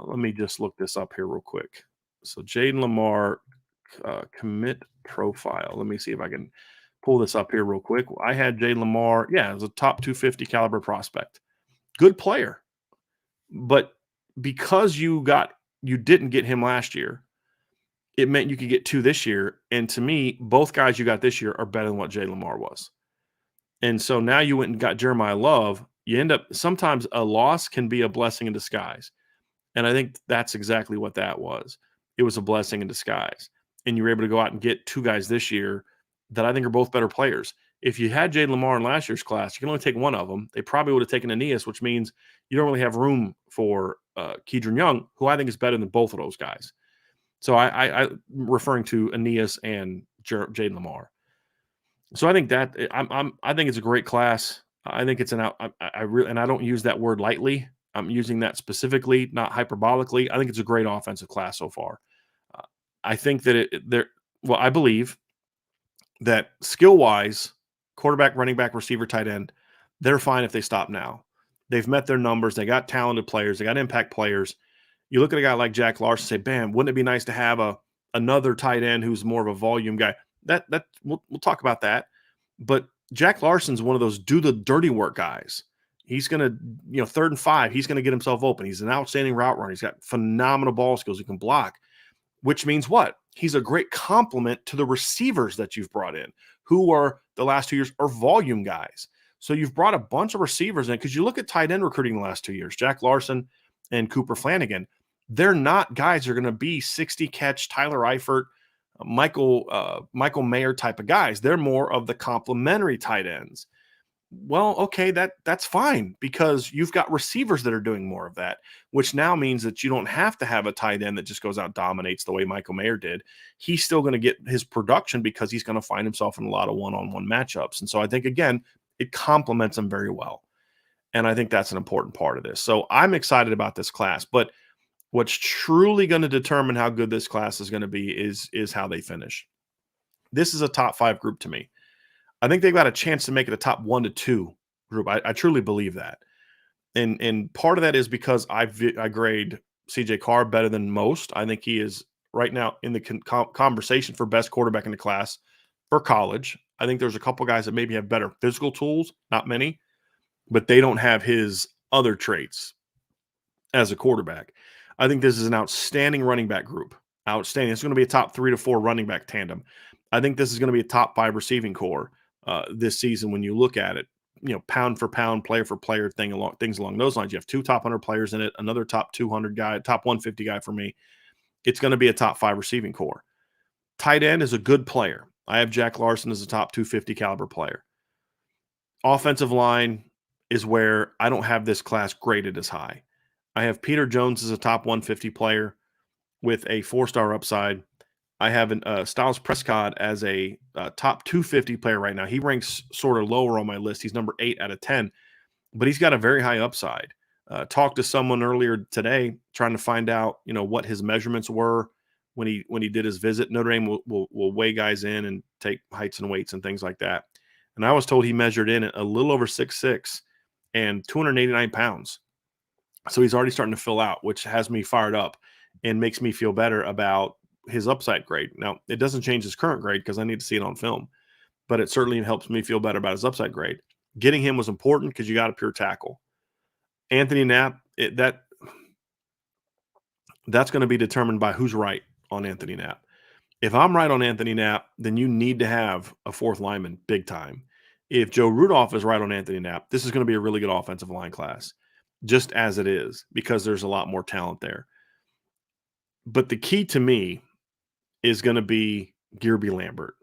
[SPEAKER 1] Let me just look this up here real quick. So Jaden Lamar commit profile. Let me see if I can pull this up here real quick. I had Jaden Lamar, as a top 250 caliber prospect. Good player. But because you didn't get him last year, it meant you could get 2 this year. And to me, both guys you got this year are better than what Jaden Lamar was. And so now you went and got Jeremiah Love. You end up, sometimes a loss can be a blessing in disguise. And I think that's exactly what that was. It was a blessing in disguise. And you were able to go out and get 2 guys this year that I think are both better players. If you had Jaden Lamar in last year's class, you can only take one of them. They probably would have taken Aeneas, which means you don't really have room for Keedron Young, who I think is better than both of those guys. So I'm referring to Aeneas and Jaden Lamar. So I think that I think it's a great class. I think it's and I don't use that word lightly. I'm using that specifically, not hyperbolically. I think it's a great offensive class so far. I think that I believe that skill-wise, quarterback, running back, receiver, tight end, they're fine if they stop now. They've met their numbers. They got talented players. They got impact players. You look at a guy like Jack Larson, say, "Bam, wouldn't it be nice to have another tight end who's more of a volume guy?" That we'll talk about that. But Jack Larson's one of those do the dirty work guys. He's going to, 3rd and 5, he's going to get himself open. He's an outstanding route runner. He's got phenomenal ball skills. He can block, which means what? He's a great complement to the receivers that you've brought in, who are the last 2 years are volume guys. So you've brought a bunch of receivers in, because you look at tight end recruiting the last 2 years, Jack Larson and Cooper Flanagan, they're not guys that are going to be 60 catch Tyler Eifert, Michael Mayer type of guys. They're more of the complementary tight ends. Well, okay, that's fine, because you've got receivers that are doing more of that, which now means that you don't have to have a tight end that just goes out and dominates the way Michael Mayer did. He's still going to get his production because he's going to find himself in a lot of one-on-one matchups. And so I think, again, it complements him very well. And I think that's an important part of this. So I'm excited about this class. But what's truly going to determine how good this class is going to be is how they finish. This is a top 5 group to me. I think they've got a chance to make it a top 1 to 2 group. I truly believe that. And part of that is because I grade CJ Carr better than most. I think he is right now in the conversation for best quarterback in the class for college. I think there's a couple guys that maybe have better physical tools, not many, but they don't have his other traits as a quarterback. I think this is an outstanding running back group. Outstanding. It's going to be a top 3 to 4 running back tandem. I think this is going to be a top 5 receiving core this season when you look at it. Pound for pound, player for player things along those lines. You have 2 top 100 players in it, another top 200 guy, top 150 guy for me. It's going to be a top 5 receiving core. Tight end is a good player. I have Jack Larson as a top 250 caliber player. Offensive line is where I don't have this class graded as high. I have Peter Jones as a top 150 player with a 4-star upside. I have Styles Prescott as a top 250 player right now. He ranks sort of lower on my list. He's number 8 out of 10, but he's got a very high upside. Talked to someone earlier today trying to find out, what his measurements were when he did his visit. Notre Dame will weigh guys in and take heights and weights and things like that. And I was told he measured in a little over 6'6" and 289 pounds. So he's already starting to fill out, which has me fired up and makes me feel better about his upside grade. Now, it doesn't change his current grade because I need to see it on film, but it certainly helps me feel better about his upside grade. Getting him was important because you got a pure tackle. Anthony Knapp, that's going to be determined by who's right on Anthony Knapp. If I'm right on Anthony Knapp, then you need to have a 4th lineman big time. If Joe Rudolph is right on Anthony Knapp, this is going to be a really good offensive line class, just as it is, because there's a lot more talent there. But the key to me is going to be Gearby Lambert.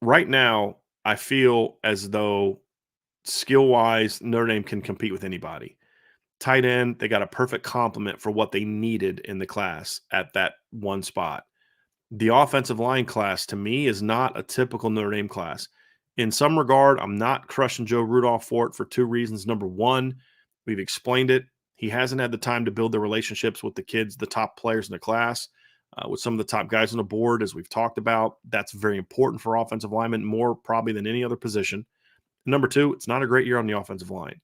[SPEAKER 1] Right now, I feel as though skill-wise, Notre Dame can compete with anybody. Tight end, they got a perfect complement for what they needed in the class at that one spot. The offensive line class, to me, is not a typical Notre Dame class. In some regard, I'm not crushing Joe Rudolph for it for two reasons. Number one, we've explained it. He hasn't had the time to build the relationships with the kids, the top players in the class, with some of the top guys on the board, as we've talked about. That's very important for offensive linemen, more probably than any other position. Number two, it's not a great year on the offensive line.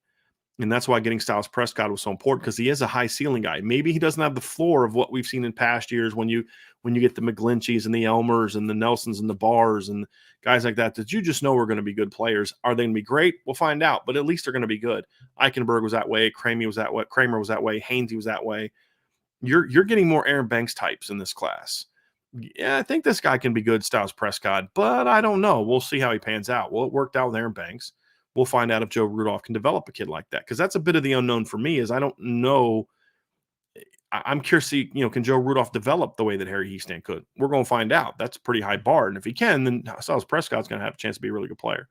[SPEAKER 1] And that's why getting Styles Prescott was so important, because he is a high ceiling guy. Maybe he doesn't have the floor of what we've seen in past years when you get the McGlincheys and the Elmers and the Nelsons and the Bars and guys like that you just know are going to be good players. Are they going to be great? We'll find out, but at least they're going to be good. Eichenberg was that way. Kramer was that way. Hainsey was that way. You're getting more Aaron Banks types in this class. Yeah, I think this guy can be good, Styles Prescott, but I don't know. We'll see how he pans out. Well, it worked out with Aaron Banks. We'll find out if Joe Rudolph can develop a kid like that, because that's a bit of the unknown for me. Is I don't know. I'm curious to see, can Joe Rudolph develop the way that Harry Hiestand could? We're going to find out. That's a pretty high bar, and if he can, then Styles Prescott's going to have a chance to be a really good player.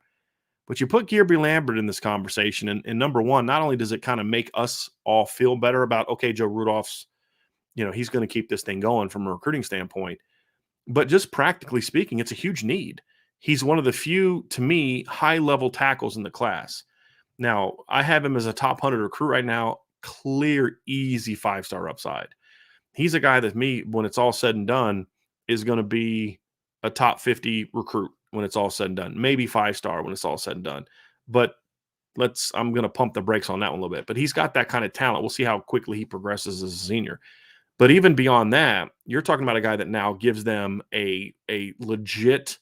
[SPEAKER 1] But you put Gearby Lambert in this conversation, and number one, not only does it kind of make us all feel better about, okay, Joe Rudolph's, he's going to keep this thing going from a recruiting standpoint, but just practically speaking, it's a huge need. He's one of the few, to me, high-level tackles in the class. Now, I have him as a top 100 recruit right now, clear, easy 5-star upside. He's a guy that when it's all said and done, is going to be a top 50 recruit when it's all said and done. Maybe 5-star when it's all said and done. But I'm going to pump the brakes on that one a little bit. But he's got that kind of talent. We'll see how quickly he progresses as a senior. But even beyond that, you're talking about a guy that now gives them a legit,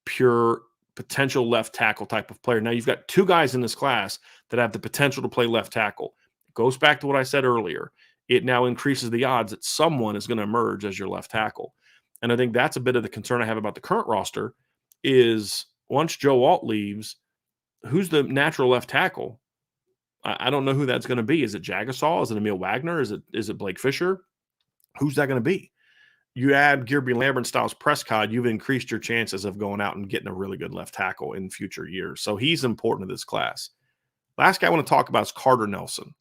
[SPEAKER 1] pure potential left tackle type of player. Now you've got two guys in this class that have the potential to play left tackle. It goes back to what I said earlier. It now increases the odds that someone is going to emerge as your left tackle. And I think that's a bit of the concern I have about the current roster is once Joe Alt leaves, who's the natural left tackle? I don't know who that's going to be. Is it Jagasaw? Is it Emil Wagner? Is it Blake Fisher? Who's that going to be? You add Gearby Lambert and Styles Prescott, you've increased your chances of going out and getting a really good left tackle in future years. So he's important to this class. Last guy I want to talk about is Carter Nelson.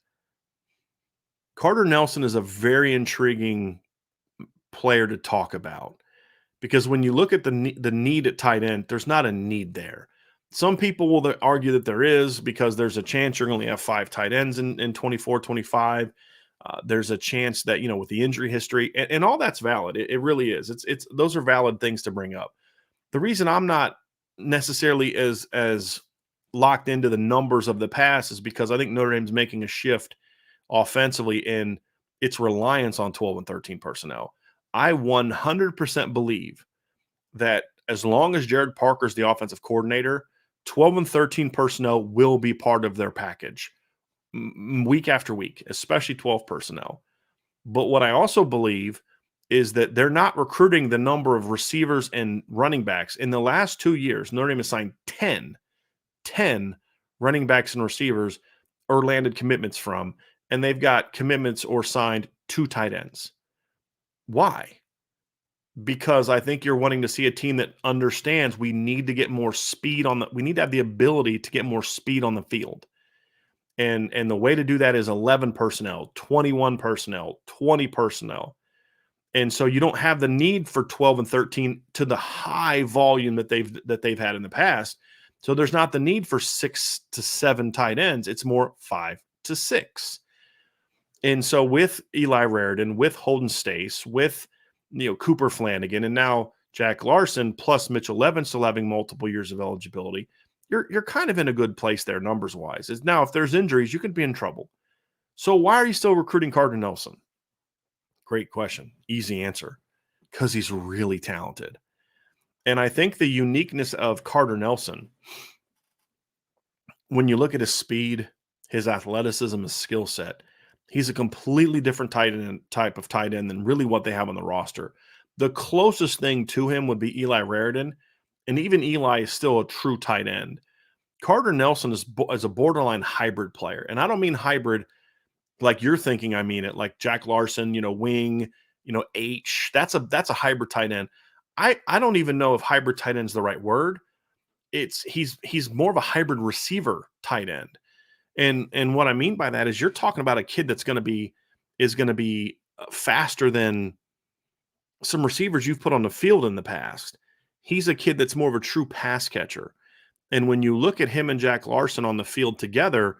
[SPEAKER 1] Carter Nelson is a very intriguing player to talk about because when you look at the need at tight end, there's not a need there. Some people will argue that there is because there's a chance you're going to only have 5 tight ends in 24, 25. There's a chance that, with the injury history and all that's valid. It really is. Those are valid things to bring up. The reason I'm not necessarily as locked into the numbers of the past is because I think Notre Dame's making a shift offensively in its reliance on 12 and 13 personnel. I 100% believe that as long as Jared Parker's the offensive coordinator, 12 and 13 personnel will be part of their package week after week, especially 12 personnel. But what I also believe is that they're not recruiting the number of receivers and running backs. In the last 2 years, Notre Dame has signed 10 running backs and receivers or landed commitments from, and they've got commitments or signed 2 tight ends. Why? Because I think you're wanting to see a team that understands we need to get more speed we need to have the ability to get more speed on the field. And the way to do that is 11 personnel, 21 personnel, 20 personnel. And so you don't have the need for 12 and 13 to the high volume that they've had in the past. So there's not the need for 6 to 7 tight ends. It's more 5 to 6. And so with Eli Raridan, with Holden Stace, with Cooper Flanagan, and now Jack Larson plus Mitchell Levin still having multiple years of eligibility, you're kind of in a good place there numbers wise. Now, if there's injuries, you could be in trouble. So why are you still recruiting Carter Nelson? Great question. Easy answer. Because he's really talented. And I think the uniqueness of Carter Nelson, when you look at his speed, his athleticism, his skill set, he's a completely different type of tight end than really what they have on the roster. The closest thing to him would be Eli Raridan, and even Eli is still a true tight end. Carter Nelson is a borderline hybrid player. And I don't mean hybrid like you're thinking I mean it, like Jack Larson, wing, H. That's a hybrid tight end. I don't even know if hybrid tight end is the right word. He's more of a hybrid receiver tight end. And what I mean by that is you're talking about a kid that's going to be faster than some receivers you've put on the field in the past. He's a kid that's more of a true pass catcher. And when you look at him and Jack Larson on the field together,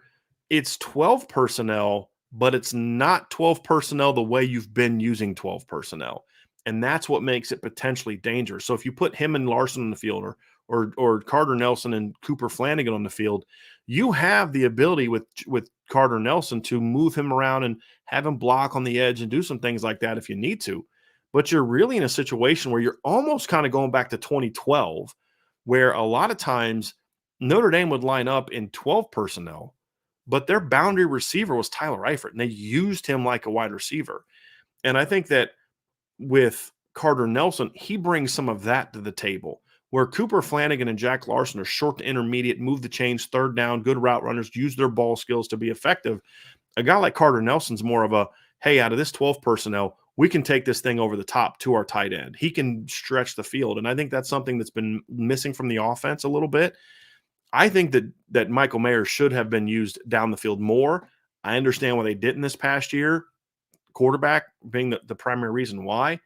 [SPEAKER 1] it's 12 personnel, but it's not 12 personnel the way you've been using 12 personnel. And that's what makes it potentially dangerous. So if you put him and Larson on the field or Carter Nelson and Cooper Flanagan on the field, you have the ability with Carter Nelson to move him around and have him block on the edge and do some things like that if you need to. But you're really in a situation where you're almost kind of going back to 2012, where a lot of times Notre Dame would line up in 12 personnel, but their boundary receiver was Tyler Eifert, and they used him like a wide receiver. And I think that with Carter Nelson, he brings some of that to the table, where Cooper Flanagan and Jack Larson are short to intermediate, move the chains, third down, good route runners, use their ball skills to be effective. A guy like Carter Nelson's more of a, hey, out of this 12 personnel, we can take this thing over the top to our tight end. He can stretch the field. And I think that's something that's been missing from the offense a little bit. I think that Michael Mayer should have been used down the field more. I understand why they didn't this past year, quarterback being the primary reason why.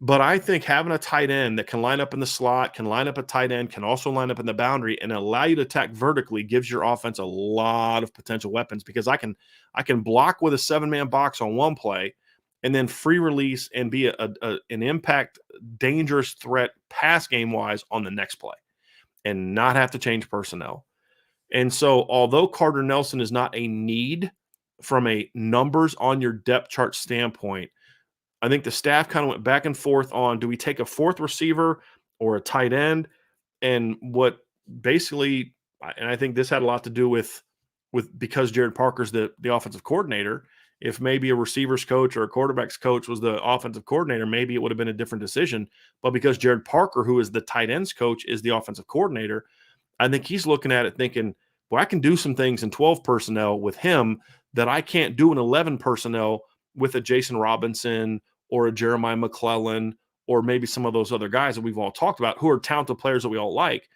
[SPEAKER 1] But I think having a tight end that can line up in the slot, can line up a tight end, can also line up in the boundary and allow you to attack vertically gives your offense a lot of potential weapons, because I can block with a 7-man box on one play and then free release and be an impact, dangerous threat pass game wise on the next play and not have to change personnel. And so although Carter Nelson is not a need from a numbers on your depth chart standpoint, I think the staff kind of went back and forth on, do we take a fourth receiver or a tight end? And what basically, and I think this had a lot to do with because Jared Parker's the offensive coordinator. If maybe a receivers coach or a quarterbacks coach was the offensive coordinator, maybe it would have been a different decision. But because Jared Parker, who is the tight ends coach, is the offensive coordinator, I think he's looking at it thinking, well, I can do some things in 12 personnel with him that I can't do in 11 personnel with a Jason Robinson or a Jeremiah McClellan or maybe some of those other guys that we've all talked about who are talented players that we all like.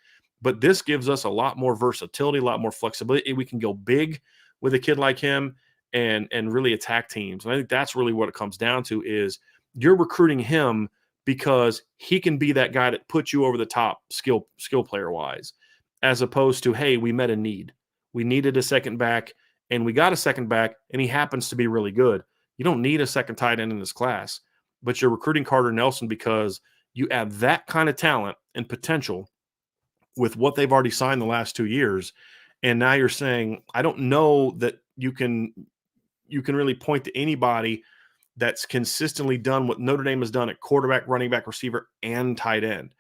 [SPEAKER 1] But this gives us a lot more versatility, a lot more flexibility. We can go big with a kid like him and really attack teams. And I think that's really what it comes down to is you're recruiting him because he can be that guy that puts you over the top skill player wise, as opposed to, hey, we met a need. We needed a second back and we got a second back and he happens to be really good. You don't need a second tight end in this class, but you're recruiting Carter Nelson because you add that kind of talent and potential with what they've already signed the last 2 years. And now you're saying, I don't know that you can really point to anybody that's consistently done what Notre Dame has done at quarterback, running back, receiver, and tight end.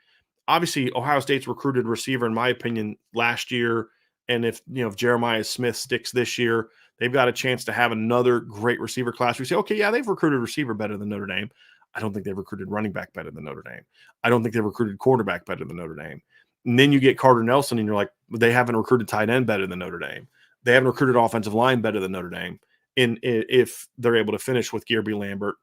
[SPEAKER 1] Obviously, Ohio State's recruited receiver, in my opinion, last year. And if Jeremiah Smith sticks this year, they've got a chance to have another great receiver class. We say, okay, yeah, they've recruited receiver better than Notre Dame. I don't think they've recruited running back better than Notre Dame. I don't think they've recruited quarterback better than Notre Dame. And then you get Carter Nelson, and you're like, they haven't recruited tight end better than Notre Dame. They haven't recruited offensive line better than Notre Dame. And if they're able to finish with Gearby Lambert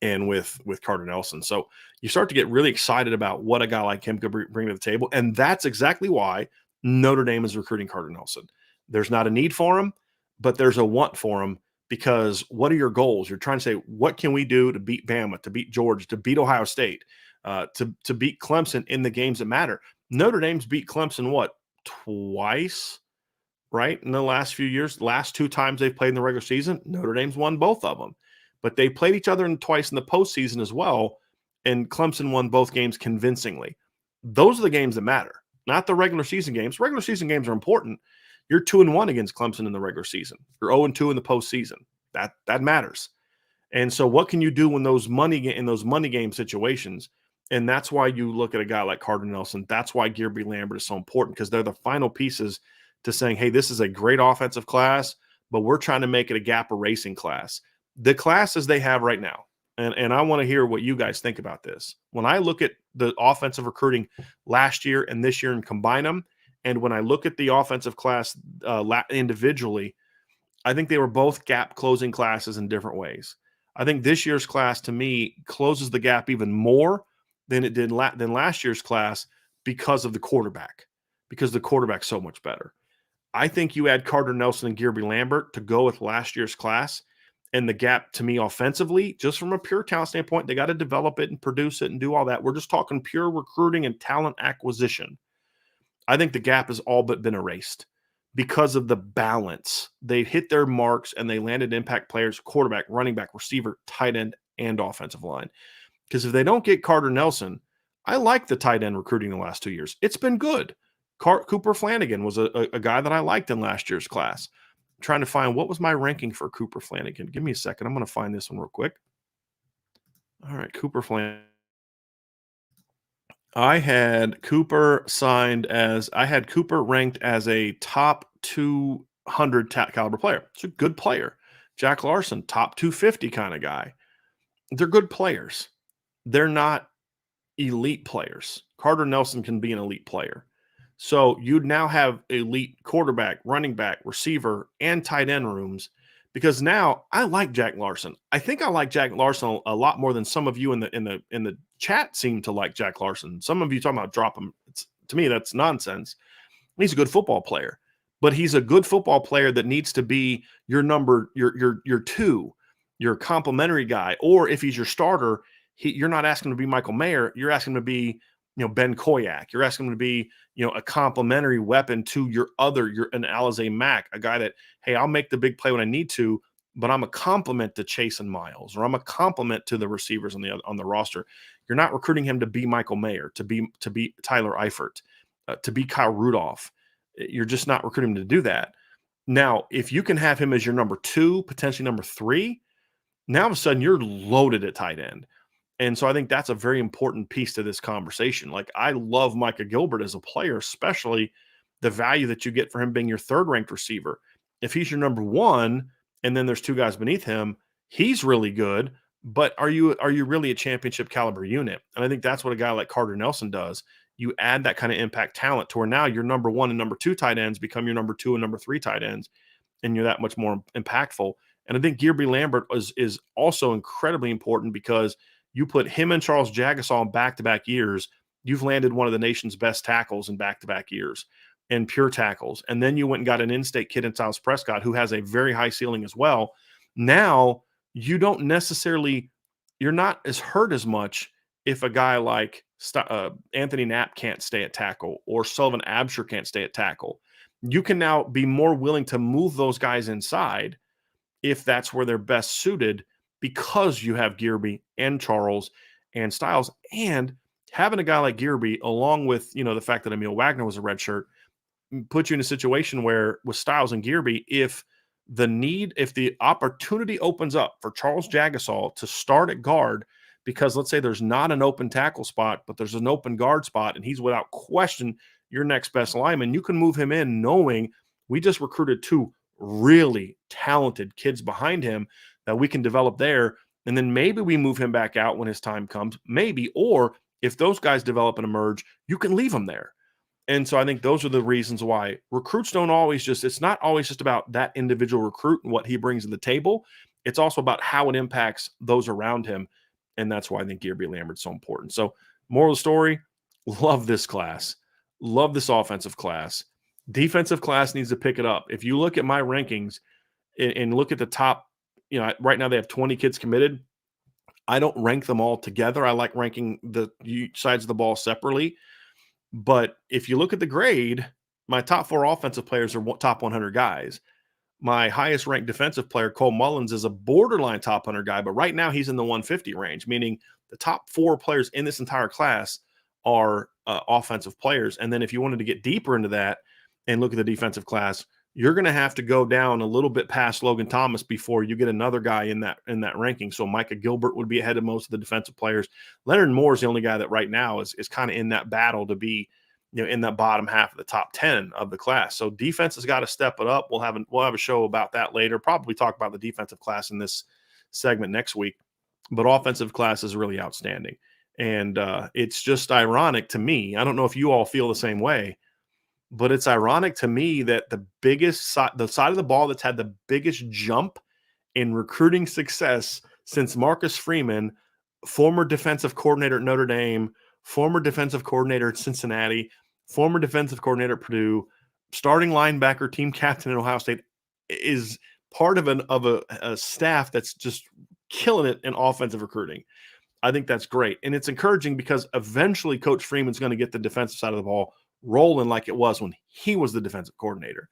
[SPEAKER 1] and with Carter Nelson. So you start to get really excited about what a guy like him could bring to the table. And that's exactly why Notre Dame is recruiting Carter Nelson. There's not a need for him, but there's a want for him, because what are your goals? You're trying to say, what can we do to beat Bama, to beat Georgia, to beat Ohio State, to beat Clemson in the games that matter? Notre Dame's beat Clemson, what, twice, right, in the last few years? Last 2 times they've played in the regular season, Notre Dame's won both of them. But they played each other twice in the postseason as well, and Clemson won both games convincingly. Those are the games that matter, not the regular season games. Regular season games are important. You're 2-1 against Clemson in the regular season. You're 0-2 in the postseason. That matters. And so what can you do in those money game situations? And that's why you look at a guy like Carter Nelson. That's why Gearby Lambert is so important, because they're the final pieces to saying, hey, this is a great offensive class, but we're trying to make it a gap erasing class. The classes they have right now, and I want to hear what you guys think about this. When I look at the offensive recruiting last year and this year and combine them, And when I look at the offensive class individually, I think they were both gap closing classes in different ways. I think this year's class, to me, closes the gap even more than it did than last year's class because of the quarterback, because the quarterback's so much better. I think you add Carter Nelson and Gearby Lambert to go with last year's class, and the gap to me offensively, just from a pure talent standpoint, they got to develop it and produce it and do all that. We're just talking pure recruiting and talent acquisition. I think the gap has all but been erased because of the balance. They hit their marks and they landed impact players, quarterback, running back, receiver, tight end, and offensive line. Because if they don't get Carter Nelson, I like the tight end recruiting the last 2 years. It's been good. Cooper Flanagan was a guy that I liked in last year's class. I'm trying to find what was my ranking for Cooper Flanagan. Give me a second. I'm going to find this one real quick. All right, Cooper Flanagan. I had Cooper ranked as a top 200 caliber player. It's a good player. Jack Larson, top 250 kind of guy. They're good players. They're not elite players. Carter Nelson can be an elite player. So you'd now have elite quarterback, running back, receiver, and tight end rooms because now I like Jack Larson. I think I like Jack Larson a lot more than some of you in the chat seem to like Jack Larson. Some of you talking about drop him. To me, that's nonsense. He's a good football player, but he's a good football player that needs to be your your two, your complimentary guy. Or if he's your starter, you're not asking him to be Michael Mayer. You're asking him to be, Ben Koyak. You're asking him to be, a complimentary weapon to your an Alizé Mack, a guy that, hey, I'll make the big play when I need to, but I'm a compliment to Chase and Miles, or I'm a compliment to the receivers on the roster. You're not recruiting him to be Michael Mayer, to be Tyler Eifert, to be Kyle Rudolph. You're just not recruiting him to do that. Now, if you can have him as your number 2, potentially number 3, now all of a sudden you're loaded at tight end. And so I think that's a very important piece to this conversation. Like, I love Micah Gilbert as a player, especially the value that you get for him being your 3rd-ranked receiver. If he's your number 1 and then there's 2 guys beneath him, he's really good, but are you really a championship caliber unit? And I think that's what a guy like Carter Nelson does. You add that kind of impact talent to where now your number 1 and number 2 tight ends become your number 2 and number 3 tight ends, and you're that much more impactful. And I think Gearby Lambert is also incredibly important because you put him and Charles Jagasaw in back-to-back years, you've landed one of the nation's best tackles in back-to-back years and pure tackles. And then you went and got an in-state kid in Silas Prescott who has a very high ceiling as well. Now you don't necessarily – you're not as hurt as much if a guy like Anthony Knapp can't stay at tackle or Sullivan Absher can't stay at tackle. You can now be more willing to move those guys inside if that's where they're best suited, because you have Gearby and Charles and Styles, and having a guy like Gearby, along with, the fact that Emil Wagner was a redshirt, puts you in a situation where with Styles and Gearby, if the opportunity opens up for Charles Jagasaw to start at guard, because let's say there's not an open tackle spot, but there's an open guard spot, and he's without question your next best lineman, you can move him in knowing we just recruited 2 really talented kids behind him that we can develop there. And then maybe we move him back out when his time comes, maybe, or if those guys develop and emerge, you can leave them there. And so I think those are the reasons why recruits don't always it's not always just about that individual recruit and what he brings to the table. It's also about how it impacts those around him. And that's why I think Gearby Lambert's so important. So moral of the story, love this class. Love this offensive class. Defensive class needs to pick it up. If you look at my rankings and look at the top, right now they have 20 kids committed. I don't rank them all together. I like ranking the sides of the ball separately. But if you look at the grade, my top 4 offensive players are top 100 guys. My highest ranked defensive player, Cole Mullins, is a borderline top 100 guy, but right now he's in the 150 range, meaning the top 4 players in this entire class are offensive players. And then if you wanted to get deeper into that and look at the defensive class, you're going to have to go down a little bit past Logan Thomas before you get another guy in that ranking. So Micah Gilbert would be ahead of most of the defensive players. Leonard Moore is the only guy that right now is kind of in that battle to be, in that bottom half of the top 10 of the class. So defense has got to step it up. We'll have a show about that later. Probably talk about the defensive class in this segment next week. But offensive class is really outstanding. And it's just ironic to me. I don't know if you all feel the same way, But it's ironic to me that the side of the ball that's had the biggest jump in recruiting success since Marcus Freeman, former defensive coordinator at Notre Dame, former defensive coordinator at Cincinnati, former defensive coordinator at Purdue, starting linebacker, team captain at Ohio State, is part of a staff that's just killing it in offensive recruiting. I think that's great. And it's encouraging because eventually Coach Freeman's going to get the defensive side of the ball rolling like it was when he was the defensive coordinator.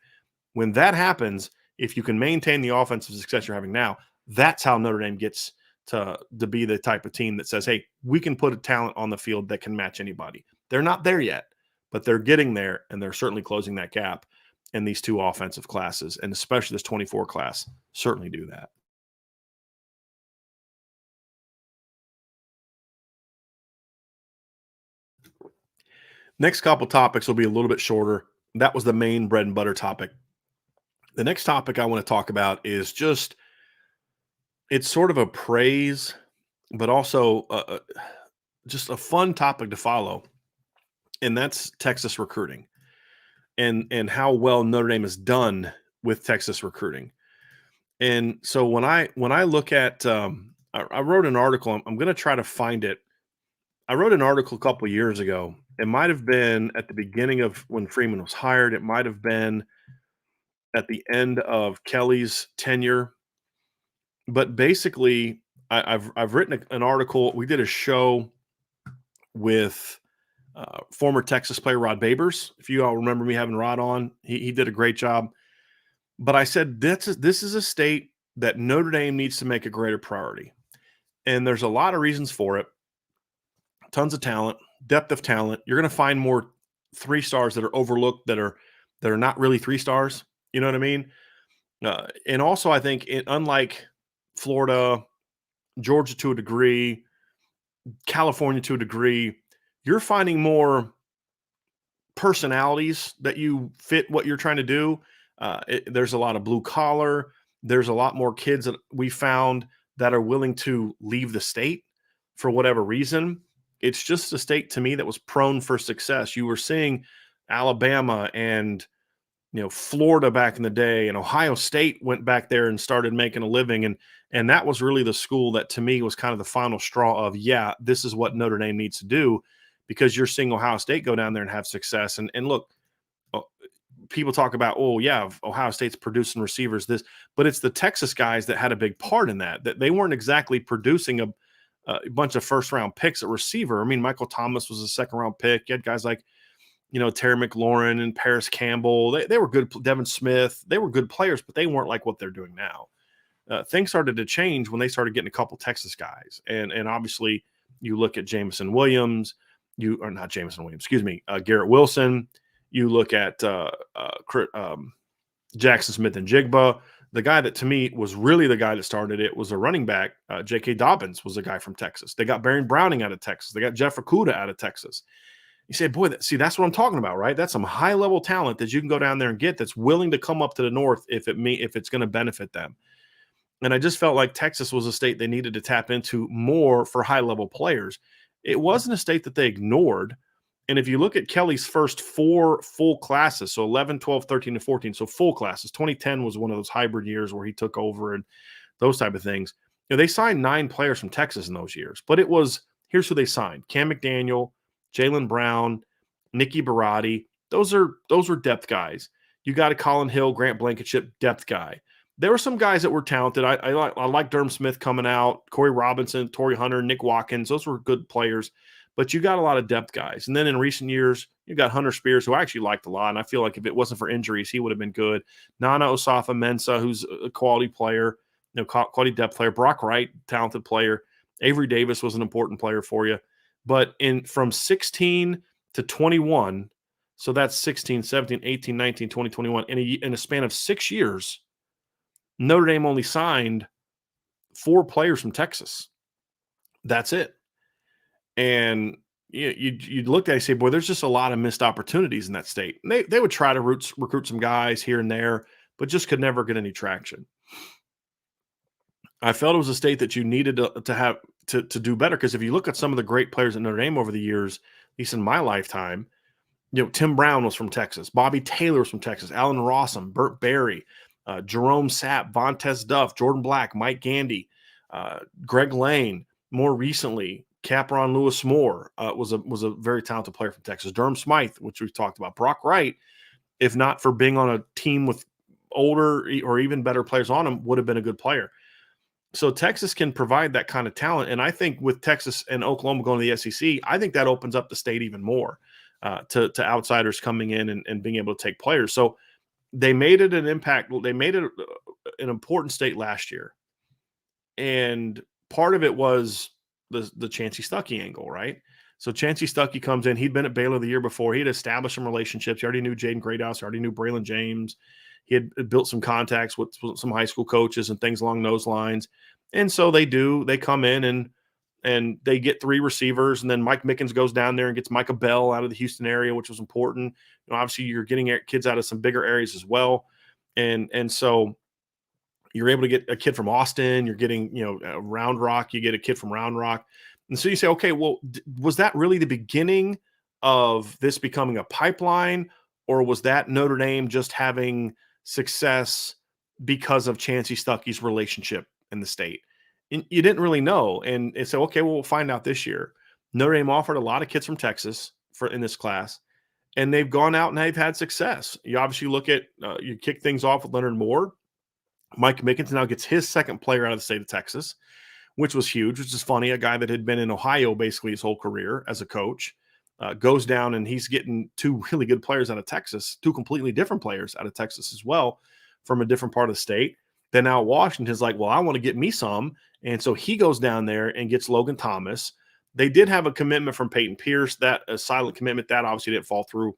[SPEAKER 1] When that happens, if you can maintain the offensive success you're having now, that's how Notre Dame gets to be the type of team that says, hey, we can put a talent on the field that can match anybody. They're not there yet, but they're getting there, and they're certainly closing that gap in these two offensive classes, and especially this 24 class certainly do that. Next couple topics will be a little bit shorter. That was the main bread and butter topic. The next topic I want to talk about is just it's sort of a praise, but also just a fun topic to follow, and that's Texas recruiting and how well Notre Dame has done with Texas recruiting. And so when I look at I wrote an article. I'm going to try to find it. I wrote an article a couple years ago. It might have been at the beginning of when Freeman was hired. It might have been at the end of Kelly's tenure. But basically, I've written an article. We did a show with former Texas player Rod Babers. If you all remember me having Rod on, he did a great job. But I said this is a state that Notre Dame needs to make a greater priority, and there's a lot of reasons for it. Tons of talent, depth of talent. You're going to find more 3 stars that are overlooked that are not really 3 stars. You know what I mean? And also, I think unlike Florida, Georgia to a degree, California to a degree, you're finding more personalities that you fit what you're trying to do. There's a lot of blue collar. There's a lot more kids that we found that are willing to leave the state for whatever reason. It's just a state to me that was prone for success. You were seeing Alabama and Florida back in the day, and Ohio State went back there and started making a living, and that was really the school that to me was kind of the final straw of, yeah, this is what Notre Dame needs to do, because you're seeing Ohio State go down there and have success. And look, people talk about, oh yeah, Ohio State's producing receivers, but it's the Texas guys that had a big part in that they weren't exactly producing a bunch of first round picks at receiver. I mean, Michael Thomas was a second round pick. You had guys like Terry McLaurin and Paris Campbell. They were good. Devin Smith. They were good players, but they weren't like what they're doing now. Things started to change when they started getting a couple Texas guys, and obviously you look at Jameson Williams. Not Jameson Williams. Excuse me, Garrett Wilson. You look at Jackson Smith and Jigba. The guy that to me was really the guy that started it was a running back. J.K. Dobbins was a guy from Texas. They got Baron Browning out of Texas. They got Jeff Okudah out of Texas. You say, boy, that's what I'm talking about, right? That's some high-level talent that you can go down there and get that's willing to come up to the north if it's going to benefit them. And I just felt like Texas was a state they needed to tap into more for high-level players. It wasn't a state that they ignored. And if you look at Kelly's first 4 full classes, so 11, 12, 13, and 14, so full classes, 2010 was one of those hybrid years where he took over and those type of things. They signed 9 players from Texas in those years. But here's who they signed: Cam McDaniel, Jalen Brown, Nicky Barati. Those were depth guys. You got a Colin Hill, Grant Blankenship, depth guy. There were some guys that were talented. I like Durham Smith coming out, Corey Robinson, Torrey Hunter, Nick Watkins. Those were good players, but you got a lot of depth guys. And then in recent years, you got Hunter Spears, who I actually liked a lot, and I feel like if it wasn't for injuries, he would have been good. Nana Osafo-Mensah, who's a quality player, quality depth player. Brock Wright, talented player. Avery Davis was an important player for you. But from 16 to 21, so that's 16, 17, 18, 19, 20, 21, in a span of 6 years, Notre Dame only signed 4 players from Texas. That's it. And you'd look at it and say, boy, there's just a lot of missed opportunities in that state. And they would try to recruit some guys here and there, but just could never get any traction. I felt it was a state that you needed to have to do better, because if you look at some of the great players at Notre Dame over the years, at least in my lifetime, Tim Brown was from Texas. Bobby Taylor was from Texas. Allen Rossum, Burt Berry, Jerome Sapp, Vontez Duff, Jordan Black, Mike Gandy, Greg Lane. More recently, Cameron Lewis Moore was a very talented player from Texas. Durham Smythe, which we've talked about. Brock Wright, if not for being on a team with older or even better players on him, would have been a good player. So Texas can provide that kind of talent. And I think with Texas and Oklahoma going to the SEC, I think that opens up the state even more to outsiders coming in and being able to take players. So they made it an impact. They made it an important state last year. And part of it was the Chancey Stuckey angle, right? So Chancey Stuckey comes in. He'd been at Baylor the year before. He had established some relationships. He already knew Jaden Greathouse. He already knew Braylon James. He had built some contacts with some high school coaches and things along those lines. And so they come in and they get 3 receivers. And then Mike Mickens goes down there and gets Micah Bell out of the Houston area, which was important. Obviously, you're getting kids out of some bigger areas as well. And so you're able to get a kid from Austin. You're getting, Round Rock. You get a kid from Round Rock. And so you say, okay, well, was that really the beginning of this becoming a pipeline, or was that Notre Dame just having success because of Chancey Stuckey's relationship in the state? And you didn't really know. And so, okay, well, we'll find out this year. Notre Dame offered a lot of kids from Texas in this class, and they've gone out and they've had success. You obviously look at, you kick things off with Leonard Moore. Mike Mickens now gets his second player out of the state of Texas, which was huge, which is funny. A guy that had been in Ohio basically his whole career as a coach goes down, and he's getting 2 really good players out of Texas, 2 completely different players out of Texas as well from a different part of the state. Then now Washington's like, well, I want to get me some. And so he goes down there and gets Logan Thomas. They did have a commitment from Peyton Pierce, that a silent commitment that obviously didn't fall through.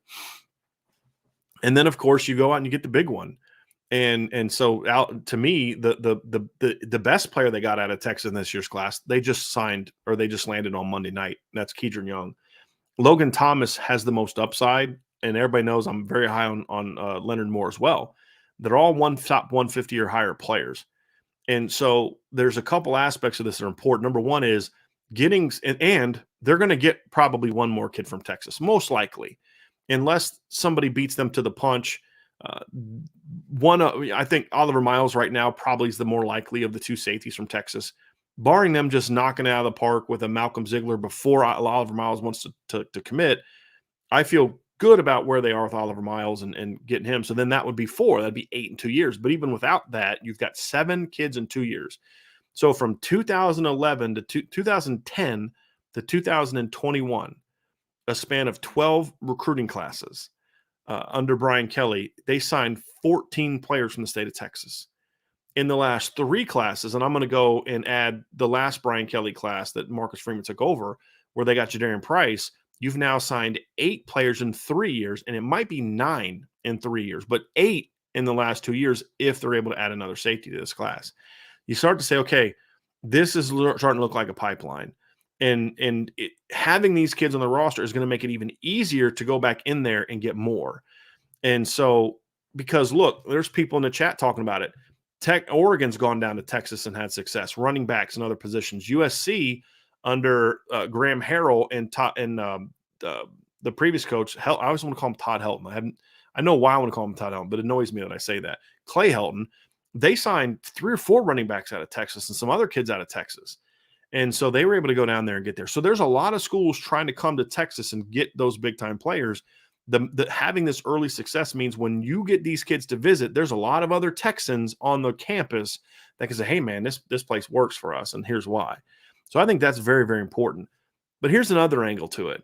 [SPEAKER 1] And then, of course, you go out and you get the big one. And so out to me, the best player they got out of Texas in this year's class, they just landed on Monday night. That's Kedron Young. Logan Thomas has the most upside, and everybody knows I'm very high on Leonard Moore as well. They're all top 150 or higher players. And so there's a couple aspects of this that are important. Number one is getting, and they're going to get probably one more kid from Texas, most likely, unless somebody beats them to the punch. I think Oliver Miles right now probably is the more likely of the 2 safeties from Texas, barring them just knocking it out of the park with a Malcolm Ziegler before Oliver Miles wants to commit. I feel good about where they are with Oliver Miles and getting him. So then that would be 4. That'd be 8 in 2 years. But even without that, you've got 7 kids in 2 years. So from 2011 to 2010 to 2021, a span of 12 recruiting classes under Brian Kelly, they signed 14 players from the state of Texas. In the last 3 classes, and I'm going to go and add the last Brian Kelly class that Marcus Freeman took over, where they got Jadarian Price, you've now signed 8 players in 3 years, and it might be 9 in 3 years, but 8 in the last 2 years if they're able to add another safety to this class. You start to say, okay, this is starting to look like a pipeline. And having these kids on the roster is going to make it even easier to go back in there and get more. And so, because look, there's people in the chat talking about it. Oregon's gone down to Texas and had success. Running backs and other positions. USC under Graham Harrell and the previous coach. I always want to call him Todd Helton. I know why I want to call him Todd Helton, but it annoys me that I say that. Clay Helton. They signed 3 or 4 running backs out of Texas and some other kids out of Texas. And so they were able to go down there and get there. So there's a lot of schools trying to come to Texas and get those big-time players. Having this early success means when you get these kids to visit, there's a lot of other Texans on the campus that can say, hey, man, this place works for us, and here's why. So I think that's very, very important. But here's another angle to it.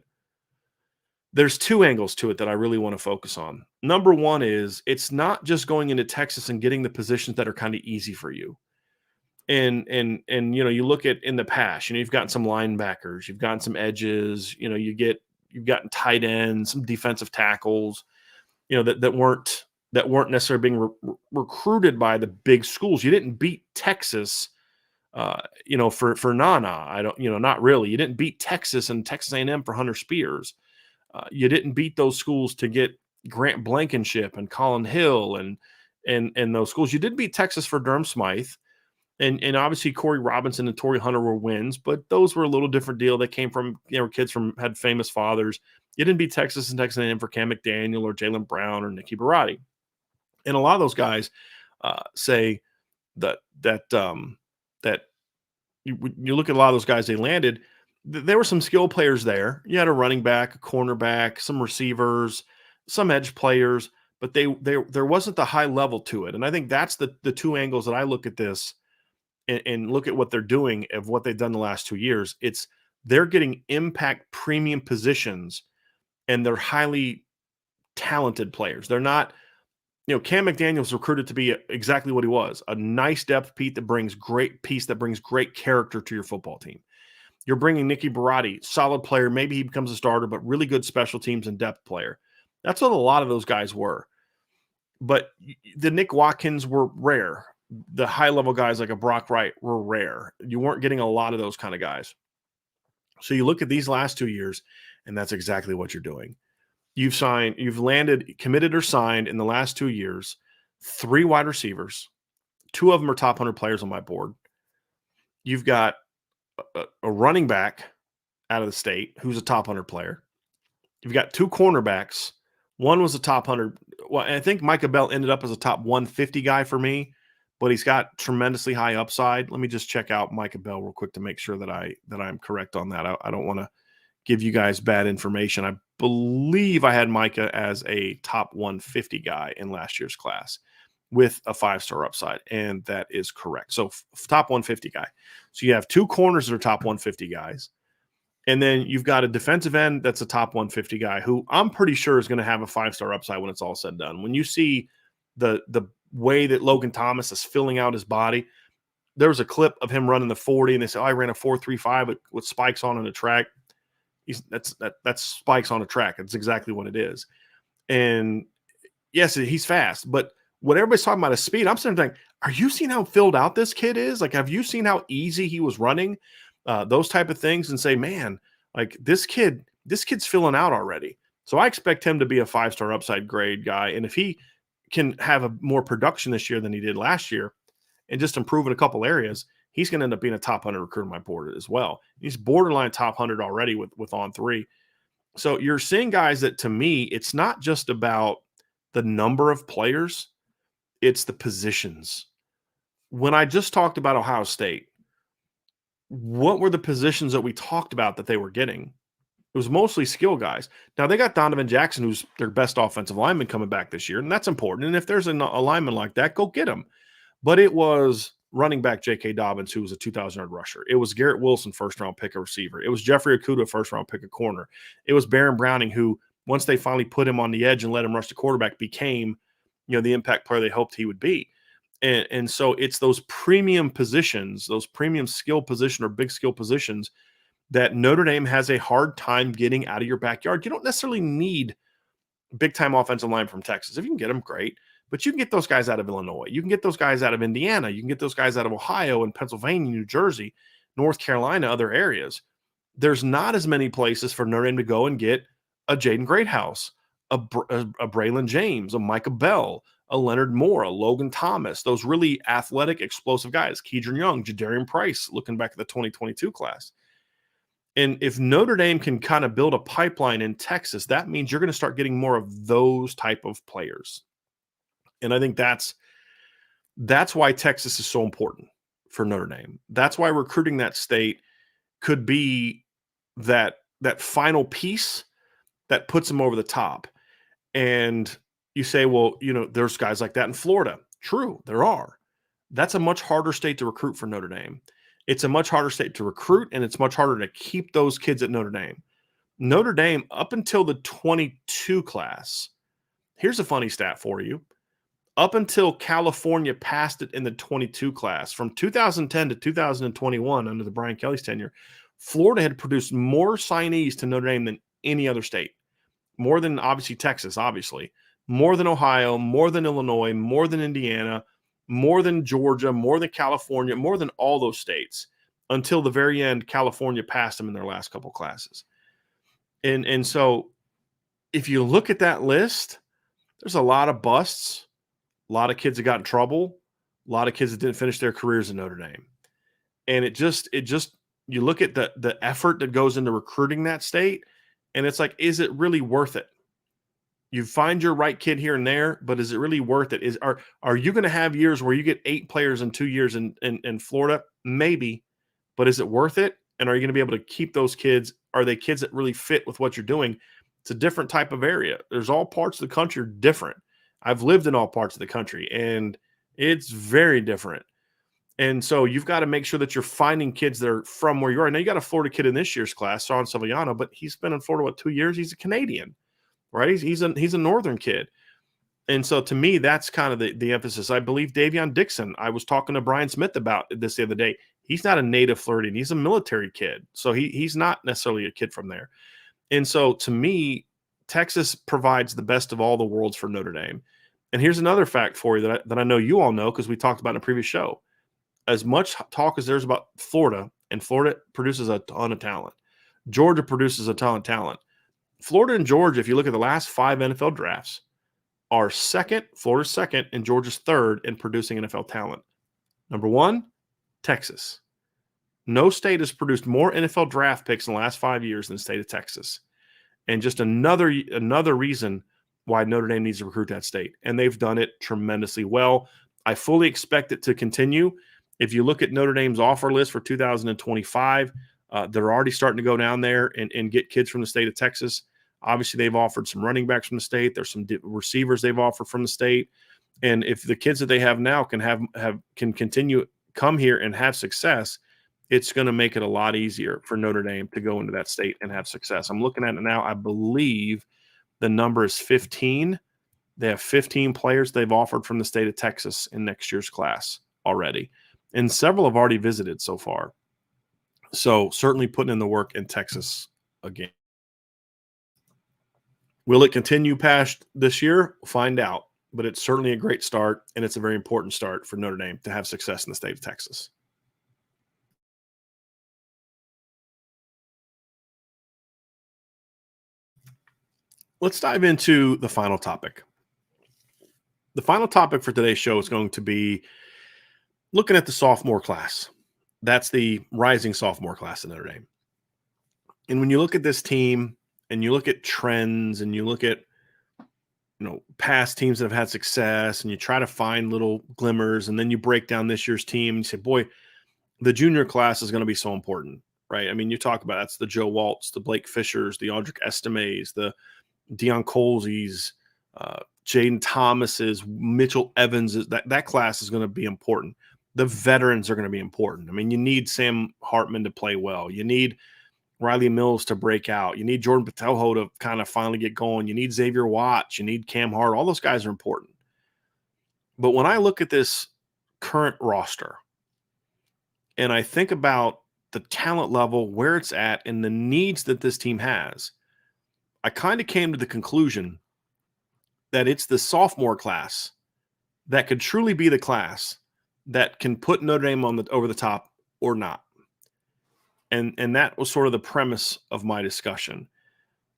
[SPEAKER 1] There's 2 angles to it that I really want to focus on. Number one is it's not just going into Texas and getting the positions that are kind of easy for you. And you look at in the past, you've gotten some linebackers, you've gotten some edges, you've gotten tight ends, some defensive tackles, that weren't necessarily being recruited by the big schools. You didn't beat Texas, for Nana. Not really. You didn't beat Texas and Texas A&M for Hunter Spears. You didn't beat those schools to get Grant Blankenship and Colin Hill and those schools. You did beat Texas for Durham Smythe. And obviously Corey Robinson and Torrey Hunter were wins, but those were a little different deal. They came from, kids had famous fathers. You didn't beat Texas and Texas A&M for Cam McDaniel or Jalen Brown or Nicky Barotti. And a lot of those guys say that you look at a lot of those guys they landed. There were some skill players there. You had a running back, a cornerback, some receivers, some edge players, but there wasn't the high level to it. And I think that's the two angles that I look at this and look at what they're doing of what they've done the last 2 years. It's they're getting impact premium positions and they're highly talented players. They're not, Cam McDaniel's recruited to be exactly what he was, a nice depth piece that brings great character to your football team. You're bringing Nicky Barotti, solid player. Maybe he becomes a starter, but really good special teams and depth player. That's what a lot of those guys were. But the Nick Watkins were rare. The high-level guys like a Brock Wright were rare. You weren't getting a lot of those kind of guys. So you look at these last 2 years, and that's exactly what you're doing. You've landed, committed or signed in the last 2 years, 3 wide receivers. 2 of them are top 100 players on my board. You've got a running back out of the state who's a top 100 player. You've got 2 cornerbacks. One was a top 100. Well, I think Micah Bell ended up as a top 150 guy for me, but he's got tremendously high upside. Let me just check out Micah Bell real quick to make sure that I'm correct on that. I don't want to give you guys bad information. I believe I had Micah as a top 150 guy in last year's class with a 5-star upside, and that is correct. So top 150 guy. So you have 2 corners that are top 150 guys, and then you've got a defensive end that's a top 150 guy who I'm pretty sure is going to have a 5-star upside when it's all said and done. When you see the way that Logan Thomas is filling out his body, there was a clip of him running the 40, and they said, I ran a 4.35 with spikes on the track. That's spikes on a track. That's exactly what it is. And yes, he's fast, but when everybody's talking about his speed, I'm sitting there thinking, are you seeing how filled out this kid is? Like, have you seen how easy he was running? Those type of things, and say, man, like this kid's filling out already. So I expect him to be a 5-star upside grade guy. And if he can have a more production this year than he did last year and just improve in a couple areas, he's going to end up being a top 100 recruit on my board as well. He's borderline top 100 already with on 3. So you're seeing guys that, to me, it's not just about the number of players, it's the positions. When I just talked about Ohio State, what were the positions that we talked about that they were getting? It was mostly skill guys. Now, they got Donovan Jackson, who's their best offensive lineman, coming back this year, and that's important. And if there's a lineman like that, go get him. But it was running back J.K. Dobbins, who was a 2,000-yard rusher. It was Garrett Wilson, first-round pick, a receiver. It was Jeffrey Okudah, first-round pick, a corner. It was Baron Browning, who, once they finally put him on the edge and let him rush the quarterback, became, the impact player they hoped he would be. And so it's those premium positions, those premium skill position or big skill positions that Notre Dame has a hard time getting out of your backyard. You don't necessarily need big-time offensive line from Texas. If you can get them, great. But you can get those guys out of Illinois. You can get those guys out of Indiana. You can get those guys out of Ohio and Pennsylvania, New Jersey, North Carolina, other areas. There's not as many places for Notre Dame to go and get a Jaden Greathouse, a Braylon James, a Micah Bell, a Leonard Moore, a Logan Thomas, those really athletic, explosive guys, Keidron Young, Jadarian Price, looking back at the 2022 class. And if Notre Dame can kind of build a pipeline in Texas, that means you're going to start getting more of those type of players. And I think that's why Texas is so important for Notre Dame. That's why recruiting that state could be that final piece that puts them over the top. And you say, well, there's guys like that in Florida. True, there are. That's a much harder state to recruit for Notre Dame. It's a much harder state to recruit, and it's much harder to keep those kids at Notre Dame. Notre Dame, up until the 22 class, here's a funny stat for you. Up until California passed it in the 22 class, from 2010 to 2021 under the Brian Kelly's tenure, Florida had produced more signees to Notre Dame than any other state. More than, obviously, Texas, obviously. More than Ohio, more than Illinois, more than Indiana, more than Georgia, more than California, more than all those states. Until the very end, California passed them in their last couple classes. And so if you look at that list, there's a lot of busts. A lot of kids that got in trouble, a lot of kids that didn't finish their careers in Notre Dame. And it just you look at the effort that goes into recruiting that state, And it's like, is it really worth it? You find your right kid here and there, but is it really worth it? Are you going to have years where you get 8 players in 2 years in Florida? Maybe, but is it worth it? And are you going to be able to keep those kids? Are they kids that really fit with what you're doing? It's a different type of area. There's all parts of the country are different. I've lived in all parts of the country, and it's very different. And so you've got to make sure that you're finding kids that are from where you are. Now, you got a Florida kid in this year's class, Sean Sevillano, but he's been in Florida, 2 years? He's a Canadian, right? He's a northern kid. And so to me, that's kind of the emphasis. I believe Davion Dixon, I was talking to Brian Smith about this the other day. He's not a native Floridian. He's a military kid. So he's not necessarily a kid from there. And so to me, Texas provides the best of all the worlds for Notre Dame. And here's another fact for you that I know you all know because we talked about in a previous show. As much talk as there's about Florida, and Florida produces a ton of talent. Georgia produces a ton of talent. Florida and Georgia, if you look at the last 5 NFL drafts, are second, Florida's second, and Georgia's third in producing NFL talent. Number 1, Texas. No state has produced more NFL draft picks in the last 5 years than the state of Texas. And just another reason why Notre Dame needs to recruit that state. And they've done it tremendously well. I fully expect it to continue. If you look at Notre Dame's offer list for 2025, they're already starting to go down there and get kids from the state of Texas. Obviously, they've offered some running backs from the state. There's some receivers they've offered from the state. And if the kids that they have now can continue come here and have success, it's going to make it a lot easier for Notre Dame to go into that state and have success. I'm looking at it now. I believe the number is 15. They have 15 players they've offered from the state of Texas in next year's class already. And several have already visited so far. So certainly putting in the work in Texas again. Will it continue past this year? We'll find out. But it's certainly a great start, and it's a very important start for Notre Dame to have success in the state of Texas. Let's dive into the final topic. The final topic for today's show is going to be looking at the sophomore class. That's the rising sophomore class in Notre Dame. And when you look at this team and you look at trends and you look at past teams that have had success and you try to find little glimmers, and then you break down this year's team and you say, boy, the junior class is going to be so important, right? I mean, you talk about that's the Joe Waltz, the Blake Fishers, the Audric Estimes, the Deion Colesys, Jaden Thomases, Mitchell Evanses. That class is going to be important. The veterans are going to be important. I mean, you need Sam Hartman to play well. You need Riley Mills to break out. You need Jordan Patelho to kind of finally get going. You need Xavier Watts. You need Cam Hart. All those guys are important. But when I look at this current roster and I think about the talent level, where it's at, and the needs that this team has, I kind of came to the conclusion that it's the sophomore class that could truly be the class that can put Notre Dame over the top or not. And that was sort of the premise of my discussion.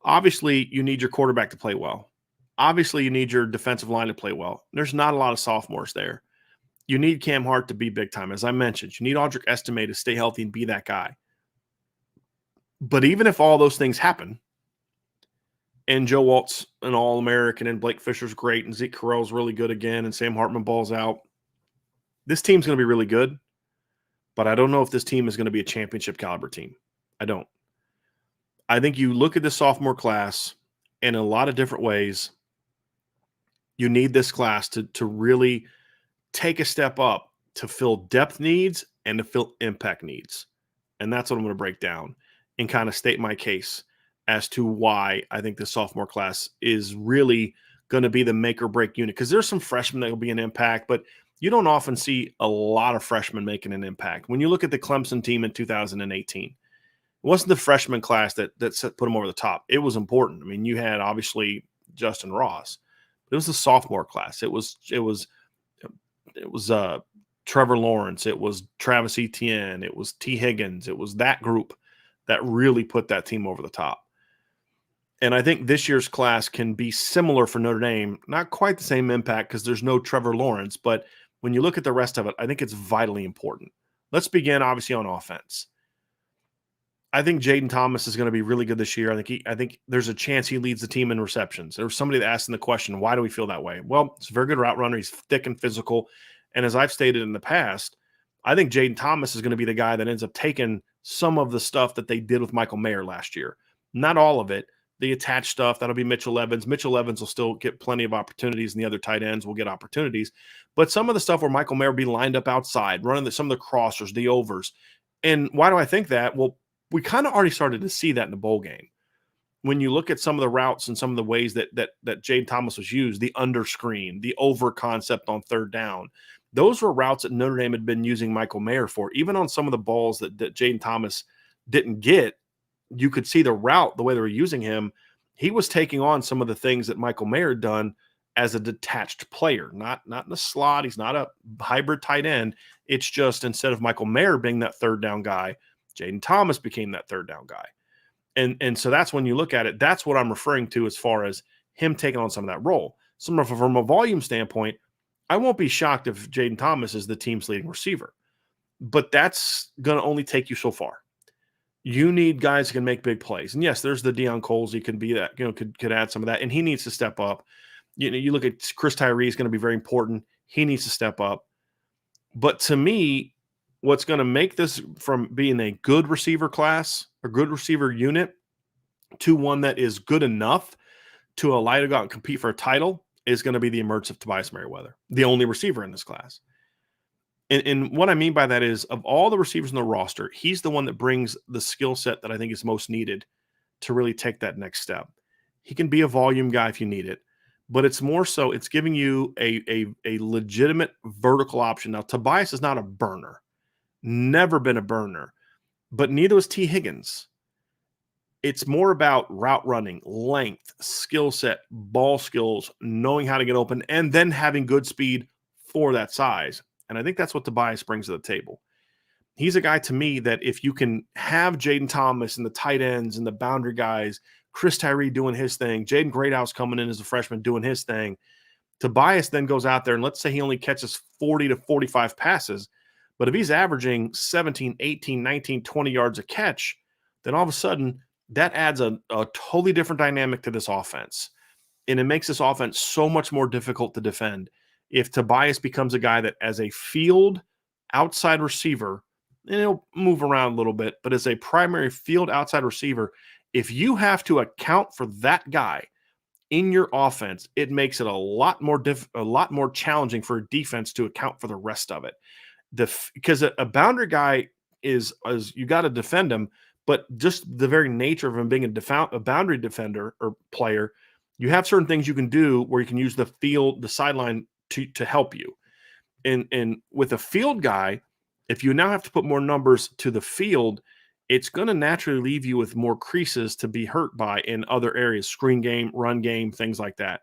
[SPEAKER 1] Obviously, you need your quarterback to play well. Obviously, you need your defensive line to play well. There's not a lot of sophomores there. You need Cam Hart to be big time. As I mentioned, you need Audric Estime to stay healthy and be that guy. But even if all those things happen, and Joe Waltz an All-American, and Blake Fisher's great, and Zeke Correll's really good again, and Sam Hartman balls out, this team's going to be really good. But I don't know if this team is going to be a championship caliber team. I don't. I think you look at the sophomore class, and in a lot of different ways, you need this class to really take a step up to fill depth needs and to fill impact needs. And that's what I'm going to break down and kind of state my case as to why I think the sophomore class is really going to be the make or break unit. Because there's some freshmen that will be an impact, but you don't often see a lot of freshmen making an impact. When you look at the Clemson team in 2018, it wasn't the freshman class that put them over the top. It was important. I mean, you had obviously Justin Ross, but it was the sophomore class. It was Trevor Lawrence. It was Travis Etienne. It was T. Higgins. It was that group that really put that team over the top. And I think this year's class can be similar for Notre Dame. Not quite the same impact because there's no Trevor Lawrence, but when you look at the rest of it, I think it's vitally important. Let's begin, obviously, on offense. I think Jaden Thomas is going to be really good this year. I think there's a chance he leads the team in receptions. There was somebody that asked him the question, why do we feel that way? Well, he's a very good route runner. He's thick and physical. And as I've stated in the past, I think Jaden Thomas is going to be the guy that ends up taking some of the stuff that they did with Michael Mayer last year. Not all of it. The attached stuff, that'll be Mitchell Evans. Mitchell Evans will still get plenty of opportunities, and the other tight ends will get opportunities. But some of the stuff where Michael Mayer will be lined up outside, running some of the crossers, the overs. And why do I think that? Well, we kind of already started to see that in the bowl game. When you look at some of the routes and some of the ways that Jaden Thomas was used, the under screen, the over concept on third down, those were routes that Notre Dame had been using Michael Mayer for. Even on some of the balls that Jaden Thomas didn't get, you could see the route, the way they were using him. He was taking on some of the things that Michael Mayer had done as a detached player, not in the slot. He's not a hybrid tight end. It's just instead of Michael Mayer being that third down guy, Jaden Thomas became that third down guy. And so that's when you look at it, that's what I'm referring to as far as him taking on some of that role. From a volume standpoint, I won't be shocked if Jaden Thomas is the team's leading receiver, but that's going to only take you so far. You need guys who can make big plays. And yes, there's the Deion Coles. He can be that, could add some of that. And he needs to step up. You look at Chris Tyree is going to be very important. He needs to step up. But to me, what's going to make this from being a good receiver class, a good receiver unit, to one that is good enough to allow you to go out and compete for a title is going to be the emergence of Tobias Merriweather, the only receiver in this class. And what I mean by that is, of all the receivers in the roster, he's the one that brings the skill set that I think is most needed to really take that next step. He can be a volume guy if you need it, but it's more so it's giving you a legitimate vertical option. Now, Tobias is not a burner, never been a burner, but neither was T. Higgins. It's more about route running, length, skill set, ball skills, knowing how to get open, and then having good speed for that size. And I think that's what Tobias brings to the table. He's a guy to me that if you can have Jaden Thomas and the tight ends and the boundary guys, Chris Tyree doing his thing, Jaden Greathouse coming in as a freshman doing his thing, Tobias then goes out there and let's say he only catches 40 to 45 passes, but if he's averaging 17, 18, 19, 20 yards a catch, then all of a sudden that adds a totally different dynamic to this offense. And it makes this offense so much more difficult to defend. If Tobias becomes a guy that as a field outside receiver, and he'll move around a little bit, but as a primary field outside receiver, if you have to account for that guy in your offense, it makes it a lot more challenging for a defense to account for the rest of it. Because a boundary guy is you got to defend him, but just the very nature of him being a boundary defender or player, you have certain things you can do where you can use the field, the sideline to help you. And with a field guy, if you now have to put more numbers to the field, it's going to naturally leave you with more creases to be hurt by in other areas, screen game, run game, things like that.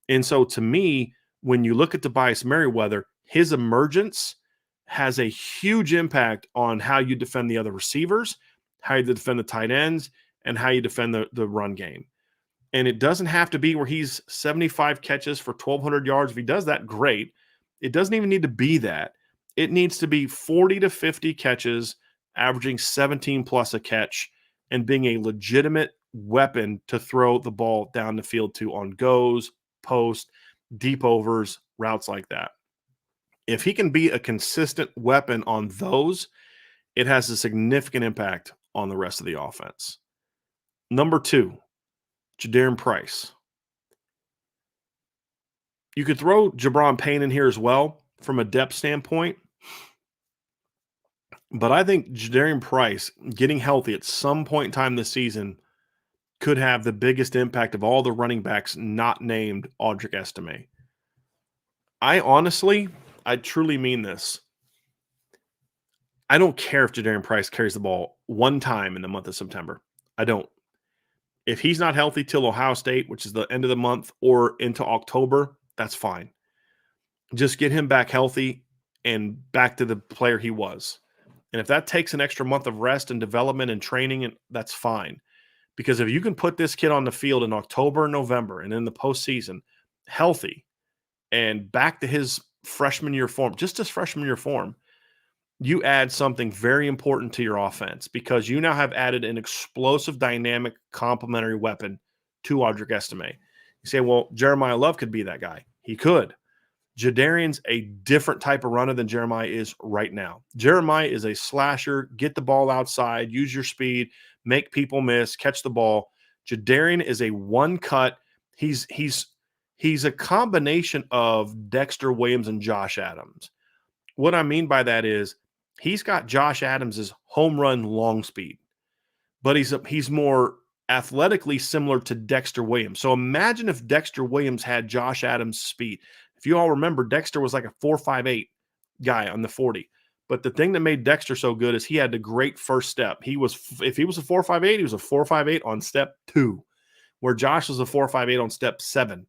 [SPEAKER 1] And so to me, when you look at Tobias Merriweather, his emergence has a huge impact on how you defend the other receivers, how you defend the tight ends, and how you defend the run game. And it doesn't have to be where he's 75 catches for 1,200 yards. If he does that, great. It doesn't even need to be that. It needs to be 40 to 50 catches, averaging 17 plus a catch, and being a legitimate weapon to throw the ball down the field to on goes, post, deep overs, routes like that. If he can be a consistent weapon on those, it has a significant impact on the rest of the offense. Number 2, Jadarian Price. You could throw Jabron Payne in here as well from a depth standpoint, but I think Jadarian Price getting healthy at some point in time this season could have the biggest impact of all the running backs not named Audric Estime. I truly mean this. I don't care if Jadarian Price carries the ball one time in the month of September. I don't. If he's not healthy till Ohio State, which is the end of the month, or into October, that's fine. Just get him back healthy and back to the player he was. And if that takes an extra month of rest and development and training, that's fine. Because if you can put this kid on the field in October and November and in the postseason healthy and back to his freshman year form, just his freshman year form, you add something very important to your offense because you now have added an explosive, dynamic, complementary weapon to Audric Estime. You say, well, Jeremiah Love could be that guy. He could. Jadarian's a different type of runner than Jeremiah is right now. Jeremiah is a slasher, get the ball outside, use your speed, make people miss, catch the ball. Jadarian is a one cut. He's a combination of Dexter Williams and Josh Adams. What I mean by that is he's got Josh Adams's home run long speed, but he's more athletically similar to Dexter Williams. So imagine if Dexter Williams had Josh Adams' speed. If you all remember, Dexter was like a 4.58 guy on the 40. But the thing that made Dexter so good is he had the great first step. If he was a 4.58, he was a 4.58 on step 2, where Josh was a 4.58 on step 7,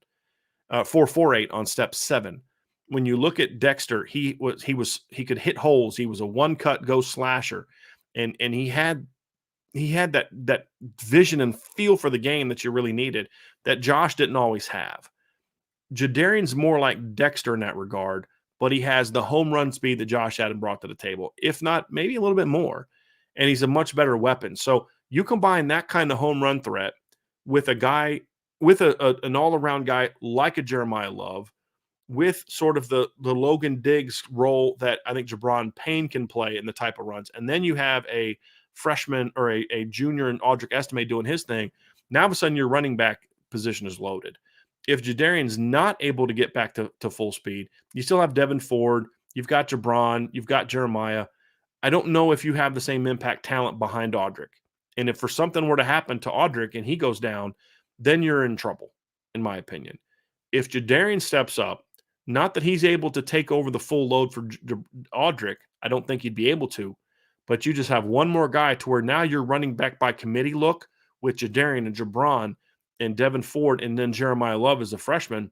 [SPEAKER 1] 4.48 on step 7. When you look at Dexter, he could hit holes. He was a one cut go slasher, and he had that vision and feel for the game that you really needed that Josh didn't always have. Jadarian's more like Dexter in that regard, but he has the home run speed that Josh Adams brought to the table, if not maybe a little bit more, and he's a much better weapon. So you combine that kind of home run threat with a guy, with an all-around guy like a Jeremiah Love, with sort of the Logan Diggs role that I think Jabron Payne can play in the type of runs. And then you have a freshman or a junior in Audric Estime doing his thing. Now, all of a sudden, your running back position is loaded. If Jadarian's not able to get back to full speed, you still have Devin Ford, you've got Jabron, you've got Jeremiah. I don't know if you have the same impact talent behind Audric. And if for something were to happen to Audric and he goes down, then you're in trouble, in my opinion. If Jadarian steps up, not that he's able to take over the full load for Audric, I don't think he'd be able to, but you just have one more guy to where now you're running back by committee look with Jadarian and Jabron and Devin Ford, and then Jeremiah Love as a freshman.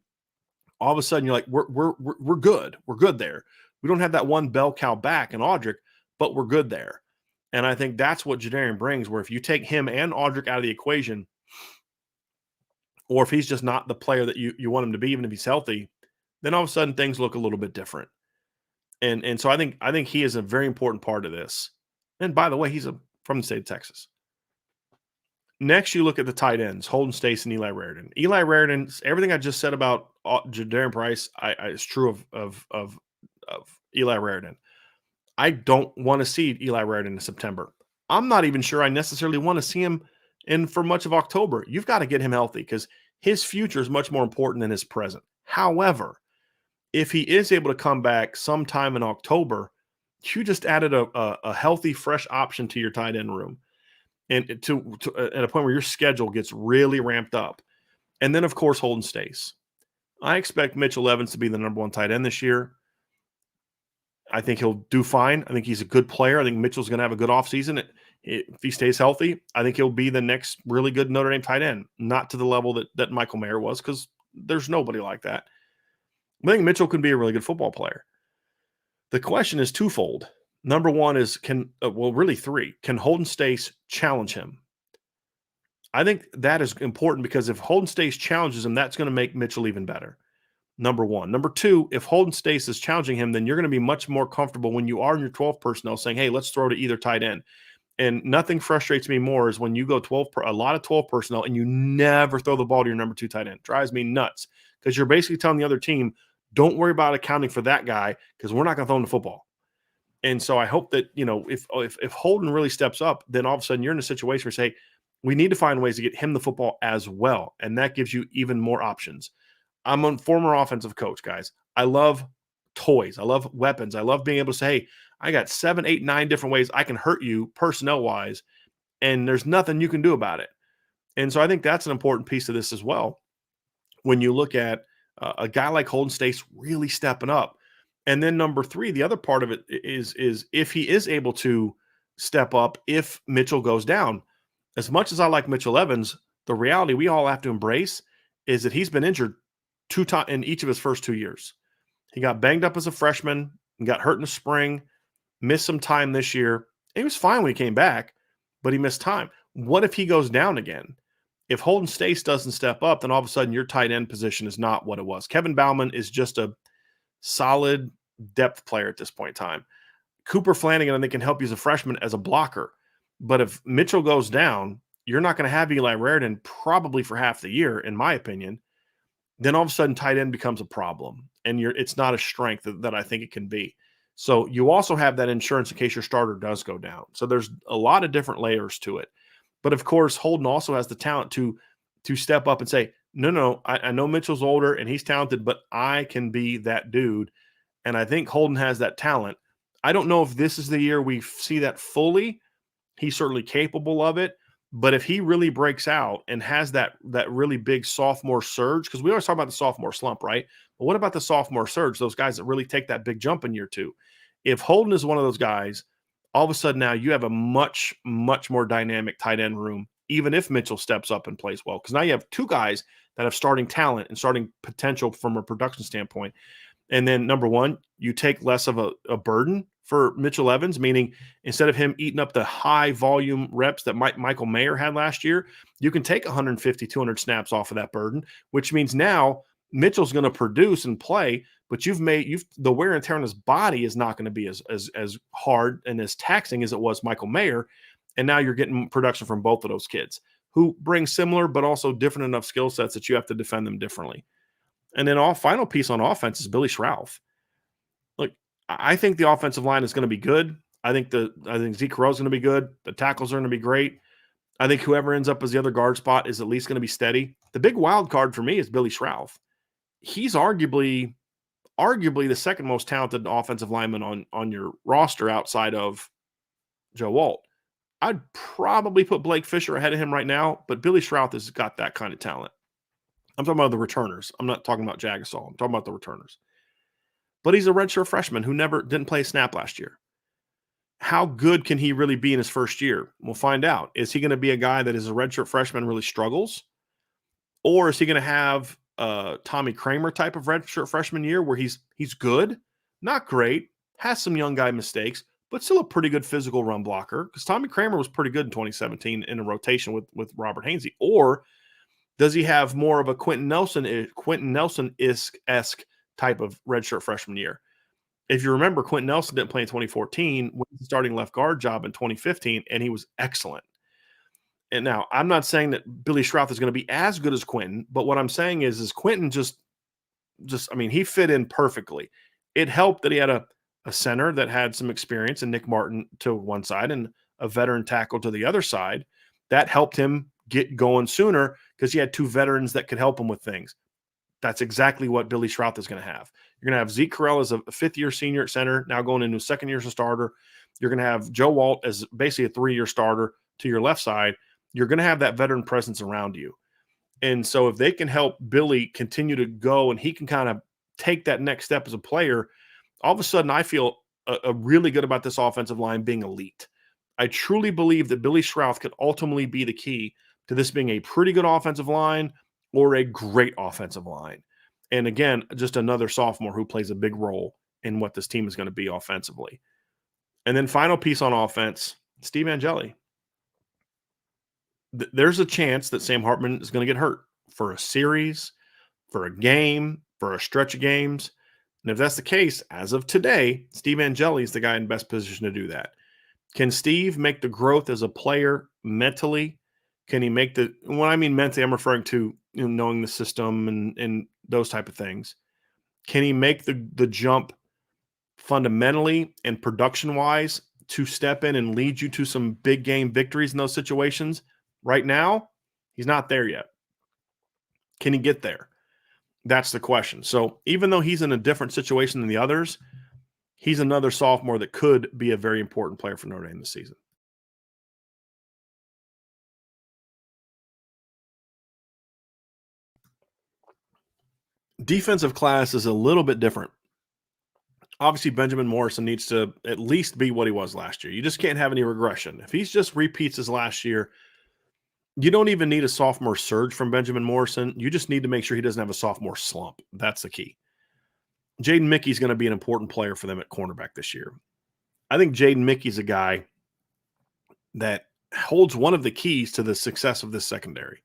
[SPEAKER 1] All of a sudden, you're like, we're good. We're good there. We don't have that one bell cow back in Audric, but we're good there. And I think that's what Jadarian brings, where if you take him and Audric out of the equation, or if he's just not the player that you want him to be, even if he's healthy, then all of a sudden things look a little bit different. And so I think he is a very important part of this. And by the way, he's from the state of Texas. Next, you look at the tight ends, Holden Stace and Eli Raridan. Eli Raridan, everything I just said about Jadarian Price is true of Eli Raridan. I don't want to see Eli Raridan in September. I'm not even sure I necessarily want to see him for much of October. You've got to get him healthy because his future is much more important than his present. However, if he is able to come back sometime in October, you just added a healthy, fresh option to your tight end room. And to at a point where your schedule gets really ramped up. And then, of course, Holden Stace. I expect Mitchell Evans to be the number one tight end this year. I think he'll do fine. I think he's a good player. I think Mitchell's going to have a good offseason. If he stays healthy, I think he'll be the next really good Notre Dame tight end. Not to the level that Michael Mayer was, because there's nobody like that. I think Mitchell can be a really good football player. The question is twofold. Number one is really three. Can Holden Stace challenge him? I think that is important because if Holden Stace challenges him, that's going to make Mitchell even better. Number one. Number two, if Holden Stace is challenging him, then you're going to be much more comfortable when you are in your 12 personnel saying, hey, let's throw to either tight end. And nothing frustrates me more is when you go a lot of 12 personnel and you never throw the ball to your number two tight end. It drives me nuts because you're basically telling the other team, don't worry about accounting for that guy because we're not going to throw him the football. And so I hope that, if Holden really steps up, then all of a sudden you're in a situation where you say, we need to find ways to get him the football as well. And that gives you even more options. I'm a former offensive coach, guys. I love toys. I love weapons. I love being able to say, hey, I got 7, 8, 9 different ways I can hurt you personnel-wise, and there's nothing you can do about it. And so I think that's an important piece of this as well. When you look at a guy like Holden Stace really stepping up. And then number three, the other part of it is if he is able to step up, if Mitchell goes down. As much as I like Mitchell Evans, the reality we all have to embrace is that he's been injured 2 times in each of his first 2 years. He got banged up as a freshman and got hurt in the spring, missed some time this year. He was fine when he came back, but he missed time. What if he goes down again? If Holden Stace doesn't step up, then all of a sudden your tight end position is not what it was. Kevin Bauman is just a solid depth player at this point in time. Cooper Flanagan, I think, can help you as a freshman as a blocker. But if Mitchell goes down, you're not going to have Eli Raridan probably for half the year, in my opinion. Then all of a sudden tight end becomes a problem, and it's not a strength that I think it can be. So you also have that insurance in case your starter does go down. So there's a lot of different layers to it. But of course, Holden also has the talent to step up and say, no, I know Mitchell's older and he's talented, but I can be that dude. And I think Holden has that talent. I don't know if this is the year we see that fully. He's certainly capable of it. But if he really breaks out and has that really big sophomore surge, because we always talk about the sophomore slump, right? But what about the sophomore surge, those guys that really take that big jump in year two? If Holden is one of those guys, all of a sudden now you have a much, much more dynamic tight end room, even if Mitchell steps up and plays well. Because now you have two guys that have starting talent and starting potential from a production standpoint. And then number one, you take less of a burden for Mitchell Evans, meaning instead of him eating up the high volume reps that Michael Mayer had last year, you can take 150, 200 snaps off of that burden, which means now Mitchell's going to produce and play, but the wear and tear on his body is not going to be as hard and as taxing as it was Michael Mayer. And now you're getting production from both of those kids who bring similar but also different enough skill sets that you have to defend them differently. And then final piece on offense is Billy Schrouth. Look, I think the offensive line is going to be good. I think Zeke Correll is going to be good. The tackles are going to be great. I think whoever ends up as the other guard spot is at least going to be steady. The big wild card for me is Billy Schrouth. He's arguably the second most talented offensive lineman on your roster outside of Joe Alt. I'd probably put Blake Fisher ahead of him right now, but Billy Schrouth has got that kind of talent. I'm talking about the returners. I'm not talking about Jagasol. I'm talking about the returners. But he's a redshirt freshman who didn't play a snap last year. How good can he really be in his first year? We'll find out. Is he going to be a guy that is a redshirt freshman really struggles? Or is he going to have a Tommy Kramer type of redshirt freshman year where he's good, not great, has some young guy mistakes, but still a pretty good physical run blocker? Because Tommy Kramer was pretty good in 2017 in a rotation with Robert Hainsey. Or does he have more of a Quentin Nelson-esque type of redshirt freshman year? If you remember, Quentin Nelson didn't play in 2014 with the starting left guard job in 2015, and he was excellent. And now, I'm not saying that Billy Schrouth is going to be as good as Quentin, but what I'm saying is Quentin he fit in perfectly. It helped that he had a center that had some experience, and Nick Martin to one side and a veteran tackle to the other side. That helped him get going sooner because he had two veterans that could help him with things. That's exactly what Billy Schrouth is going to have. You're going to have Zeke Correll as a fifth-year senior at center, now going into second year as a starter. You're going to have Joe Alt as basically a 3-year starter to your left side. You're going to have that veteran presence around you. And so if they can help Billy continue to go and he can kind of take that next step as a player, all of a sudden I feel a really good about this offensive line being elite. I truly believe that Billy Schrouth could ultimately be the key to this being a pretty good offensive line or a great offensive line. And again, just another sophomore who plays a big role in what this team is going to be offensively. And then final piece on offense, Steve Angeli. There's a chance that Sam Hartman is going to get hurt for a series, for a game, for a stretch of games. And if that's the case, as of today, Steve Angeli is the guy in best position to do that. Can Steve make the growth as a player mentally? Can he make when I mean mentally, I'm referring to knowing the system and those type of things. Can he make the jump fundamentally and production-wise to step in and lead you to some big game victories in those situations? Right now, he's not there yet. Can he get there? That's the question. So even though he's in a different situation than the others, he's another sophomore that could be a very important player for Notre Dame this season. Defensive class is a little bit different. Obviously, Benjamin Morrison needs to at least be what he was last year. You just can't have any regression. If he's just repeats his last year, you don't even need a sophomore surge from Benjamin Morrison. You just need to make sure he doesn't have a sophomore slump. That's the key. Jaden Mickey's going to be an important player for them at cornerback this year. I think Jaden Mickey's a guy that holds one of the keys to the success of this secondary.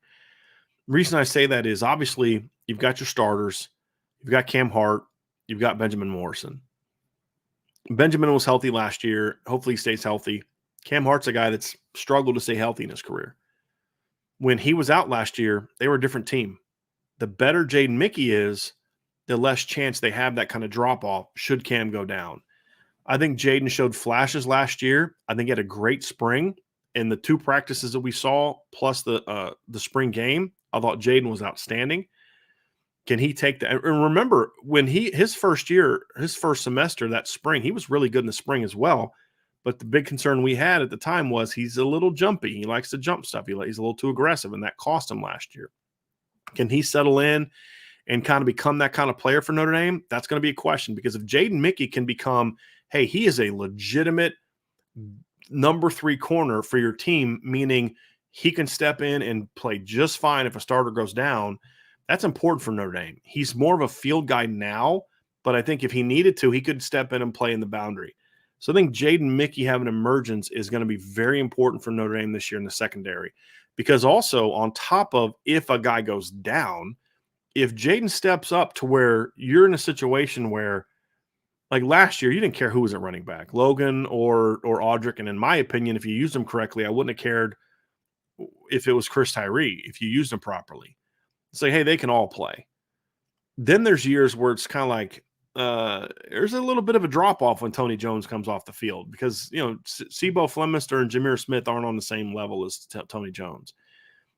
[SPEAKER 1] The reason I say that is obviously you've got your starters, you've got Cam Hart, you've got Benjamin Morrison. Benjamin was healthy last year. Hopefully he stays healthy. Cam Hart's a guy that's struggled to stay healthy in his career. When he was out last year, they were a different team. The better Jaden Mickey is, the less chance they have that kind of drop-off should Cam go down. I think Jaden showed flashes last year. I think he had a great spring. In the 2 practices that we saw, plus the spring game, I thought Jaden was outstanding. Can he take that? And remember, when his first semester, that spring, he was really good in the spring as well. But the big concern we had at the time was he's a little jumpy. He likes to jump stuff. He's a little too aggressive, and that cost him last year. Can he settle in and kind of become that kind of player for Notre Dame? That's going to be a question, because if Jaden Mickey can become, hey, he is a legitimate number 3 corner for your team, meaning he can step in and play just fine if a starter goes down, that's important for Notre Dame. He's more of a field guy now, but I think if he needed to, he could step in and play in the boundary. So I think Jaden Mickey having emergence is going to be very important for Notre Dame this year in the secondary, because also on top of if a guy goes down, if Jaden steps up to where you're in a situation where, like last year, you didn't care who was at running back, Logan or Audric. And in my opinion, if you used them correctly, I wouldn't have cared if it was Chris Tyree, if you used them properly. Say, hey, they can all play. Then there's years where it's kind of like there's a little bit of a drop-off when Tony Jones comes off the field, because, Sebo Flemister and Jameer Smith aren't on the same level as Tony Jones.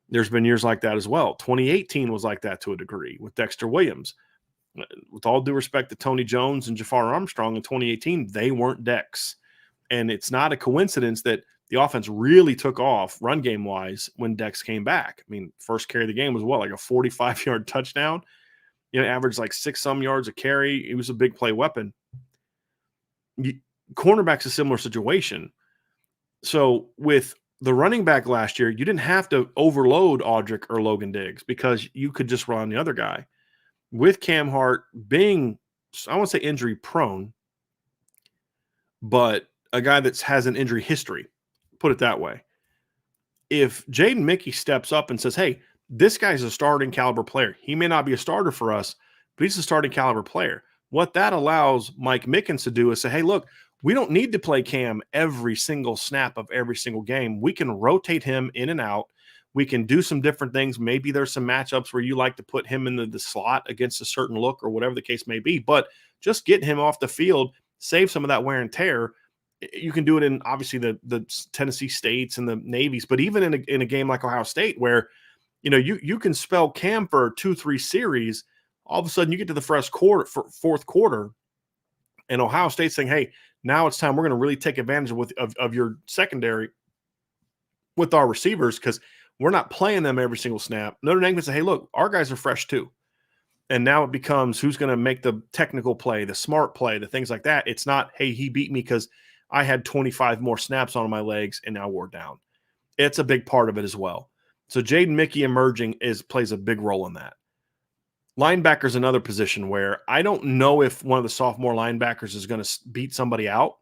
[SPEAKER 1] There's been years like that as well. 2018 was like that to a degree with Dexter Williams. With all due respect to Tony Jones and Jafar Armstrong in 2018, they weren't Dex. And it's not a coincidence that the offense really took off run game-wise when Dex came back. I mean, first carry of the game was like a 45-yard touchdown? Averaged like 6-some yards a carry. He was a big play weapon. Cornerback's a similar situation. So with the running back last year, you didn't have to overload Audric or Logan Diggs, because you could just run the other guy. With Cam Hart being, I won't say injury prone, but a guy that has an injury history, put it that way. If Jaden Mickey steps up and says, hey, this guy's a starting caliber player. He may not be a starter for us, but he's a starting caliber player. What that allows Mike Mickens to do is say, hey, look, we don't need to play Cam every single snap of every single game. We can rotate him in and out. We can do some different things. Maybe there's some matchups where you like to put him in the slot against a certain look or whatever the case may be, but just getting him off the field, save some of that wear and tear. You can do it in, obviously, the Tennessee States and the Navies, but even in a game like Ohio State where, you can spell Cam for 2-3 series, all of a sudden you get to the fourth quarter, and Ohio State's saying, hey, now it's time. We're going to really take advantage of your secondary with our receivers, because we're not playing them every single snap. Notre Dame can say, hey, look, our guys are fresh too. And now it becomes who's going to make the technical play, the smart play, the things like that. It's not, hey, he beat me because I had 25 more snaps on my legs and now wore down. It's a big part of it as well. So Jaden Mickey emerging plays a big role in that. Linebacker is another position where I don't know if one of the sophomore linebackers is going to beat somebody out,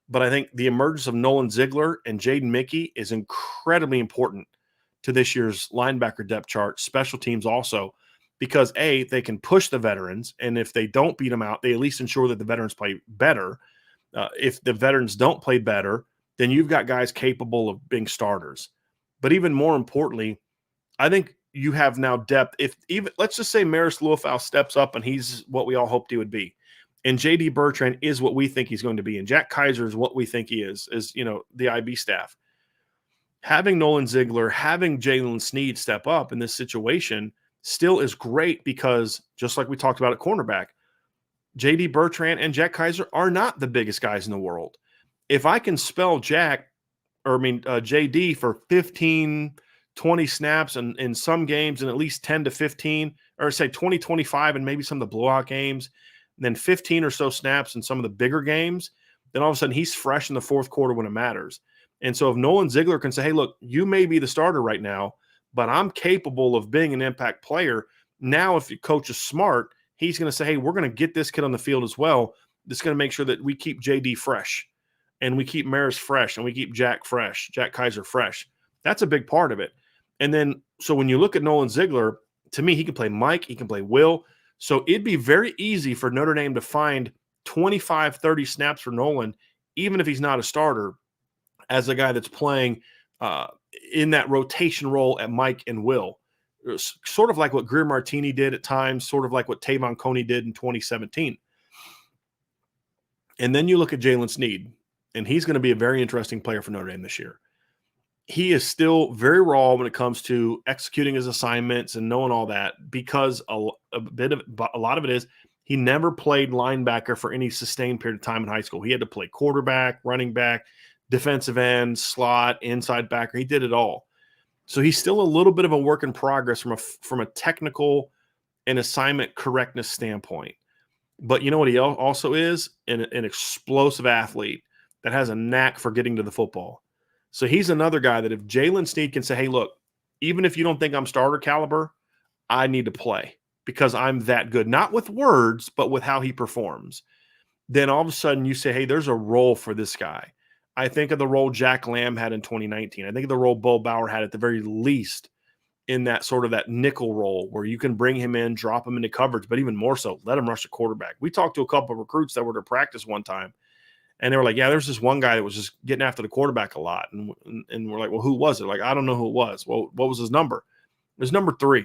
[SPEAKER 1] but I think the emergence of Nolan Ziegler and Jaden Mickey is incredibly important to this year's linebacker depth chart, special teams also, because A, they can push the veterans, and if they don't beat them out, they at least ensure that the veterans play better. If the veterans don't play better, then you've got guys capable of being starters. But even more importantly, I think you have now depth. If even, let's just say Maris Luafau steps up and he's what we all hoped he would be, and J.D. Bertrand is what we think he's going to be, and Jack Kaiser is what we think he is, the IB staff. Having Nolan Ziegler, having Jalen Sneed step up in this situation still is great, because just like we talked about at cornerback, J.D. Bertrand and Jack Kaiser are not the biggest guys in the world. If I can spell J.D. for 15, 20 snaps and in some games and at least 10 to 15, or say 20, 25 and maybe some of the blowout games, and then 15 or so snaps in some of the bigger games, then all of a sudden he's fresh in the fourth quarter when it matters. And so if Nolan Ziegler can say, hey, look, you may be the starter right now, but I'm capable of being an impact player. Now, if your coach is smart, he's going to say, hey, we're going to get this kid on the field as well. This is going to make sure that we keep JD fresh, and we keep Maris fresh, and we keep Jack Kaiser fresh. That's a big part of it. And then, so when you look at Nolan Ziegler, to me, he can play Mike, he can play Will. So it'd be very easy for Notre Dame to find 25, 30 snaps for Nolan, even if he's not a starter, as a guy that's playing in that rotation role at Mike and Will. Sort of like what Greer Martini did at times, sort of like what Tavon Coney did in 2017. And then you look at Jalen Sneed, and he's going to be a very interesting player for Notre Dame this year. He is still very raw when it comes to executing his assignments and knowing all that, because a lot of it is he never played linebacker for any sustained period of time in high school. He had to play quarterback, running back, defensive end, slot, inside backer. He did it all. So he's still a little bit of a work in progress from a technical and assignment correctness standpoint. But you know what he also is? An explosive athlete that has a knack for getting to the football. So he's another guy that if Jalen Sneed can say, hey, look, even if you don't think I'm starter caliber, I need to play because I'm that good. Not with words, but with how he performs. Then all of a sudden you say, hey, there's a role for this guy. I think of the role Jack Lamb had in 2019. I think of the role Bo Bauer had at the very least in that sort of that nickel role where you can bring him in, drop him into coverage, but even more so, let him rush the quarterback. We talked to a couple of recruits that were to practice one time, and they were like, yeah, there's this one guy that was just getting after the quarterback a lot. And we're like, well, who was it? Like, I don't know who it was. Well, what was his number? It was number 3.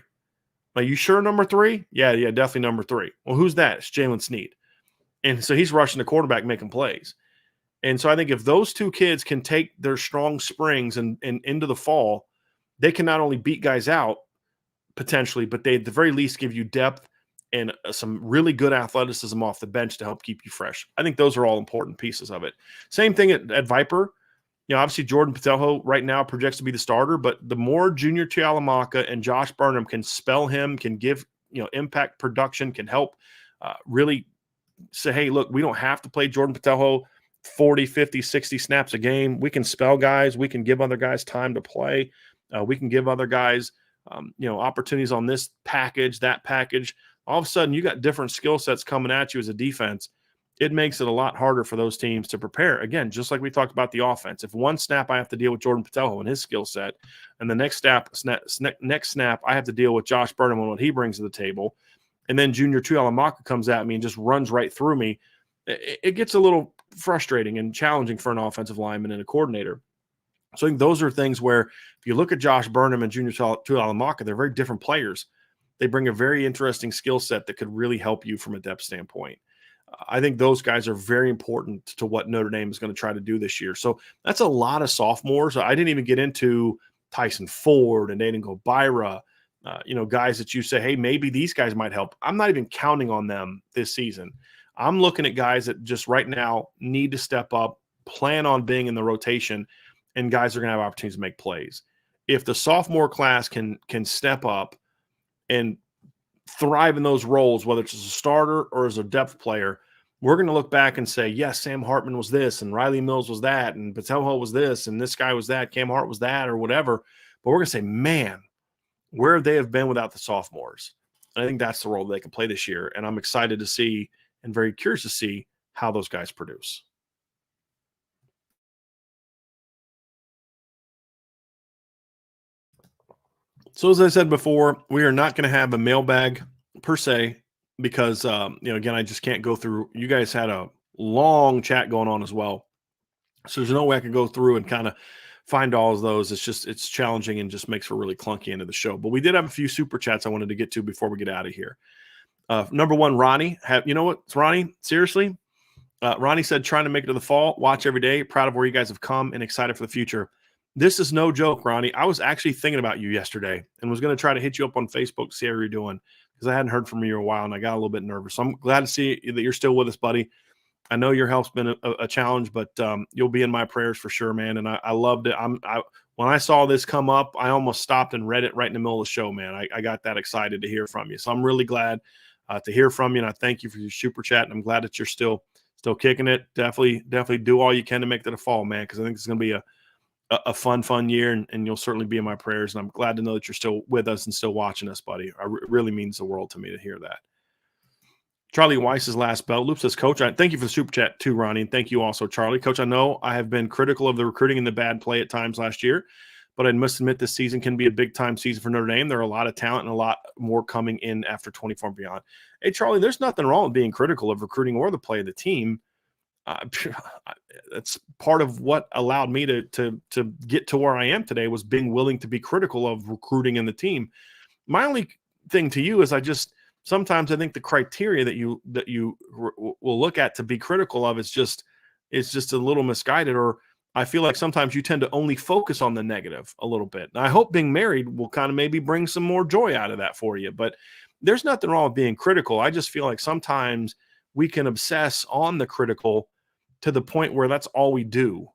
[SPEAKER 1] Like, you sure number 3? Yeah, definitely number 3. Well, who's that? It's Jalen Sneed. And so he's rushing the quarterback, making plays. And so I think if those two kids can take their strong springs and into the fall, they can not only beat guys out potentially, but they at the very least give you depth and some really good athleticism off the bench to help keep you fresh. I think those are all important pieces of it. Same thing at Viper. You know, obviously Jordan Patelho right now projects to be the starter, but the more Junior Tuihalamaka and Josh Burnham can spell him, can give, impact production, can help really say, hey, look, we don't have to play Jordan Patelho 40, 50, 60 snaps a game. We can spell guys. We can give other guys time to play. We can give other guys, opportunities on this package, that package. All of a sudden, you got different skill sets coming at you as a defense. It makes it a lot harder for those teams to prepare. Again, just like we talked about the offense. If one snap I have to deal with Jordan Patelho and his skill set, and the next snap I have to deal with Josh Burnham and what he brings to the table, and then Junior Tuihalamaka comes at me and just runs right through me, it gets a little frustrating and challenging for an offensive lineman and a coordinator. So I think those are things where if you look at Josh Burnham and Junior Tuihalamaka, they're very different players. They bring a very interesting skill set that could really help you from a depth standpoint. I think those guys are very important to what Notre Dame is going to try to do this year. So that's a lot of sophomores. I didn't even get into Tyson Ford and Aiden Gobira, guys that you say, hey, maybe these guys might help. I'm not even counting on them this season. I'm looking at guys that just right now need to step up, plan on being in the rotation, and guys are going to have opportunities to make plays. If the sophomore class can step up and thrive in those roles, whether it's as a starter or as a depth player, we're going to look back and say, yes, Sam Hartman was this, and Riley Mills was that, and Patelho was this, and this guy was that, Cam Hart was that, or whatever. But we're going to say, man, where they have been without the sophomores. And I think that's the role they can play this year. And I'm excited to see and very curious to see how those guys produce. So as I said before, we are not going to have a mailbag per se because, again, I just can't go through. You guys had a long chat going on as well. So there's no way I can go through and kind of find all of those. It's challenging and just makes for a really clunky end of the show. But we did have a few super chats I wanted to get to before we get out of here. Number one, Ronnie. You know what, Ronnie? Seriously? Ronnie said, trying to make it to the fall, watch every day, proud of where you guys have come and excited for the future. This is no joke, Ronnie. I was actually thinking about you yesterday and was going to try to hit you up on Facebook to see how you're doing because I hadn't heard from you in a while and I got a little bit nervous. So I'm glad to see that you're still with us, buddy. I know your help's been a challenge, but you'll be in my prayers for sure, man. And I loved it. When I saw this come up, I almost stopped and read it right in the middle of the show, man. I got that excited to hear from you. So I'm really glad to hear from you, and I thank you for your super chat, and I'm glad that you're still kicking it. Definitely do all you can to make that a fall, man, because I think it's going to be a fun year, and you'll certainly be in my prayers, and I'm glad to know that you're still with us and still watching us, buddy. It really means the world to me to hear that. Charlie Weiss's last belt. Loop says, Coach, thank you for the super chat too, Ronnie, and thank you also, Charlie. Coach, I know I have been critical of the recruiting and the bad play at times last year, but I must admit this season can be a big-time season for Notre Dame. There are a lot of talent and a lot more coming in after 24 and beyond. Hey, Charlie, there's nothing wrong with being critical of recruiting or the play of the team. Uh, that's part of what allowed me to get to where I am today, was being willing to be critical of recruiting and the team. My only thing to you is sometimes I think the criteria that you will look at to be critical of is just a little misguided, or I feel like sometimes you tend to only focus on the negative a little bit. And I hope being married will kind of maybe bring some more joy out of that for you. But there's nothing wrong with being critical. I just feel like sometimes we can obsess on the critical to the point where that's all we do.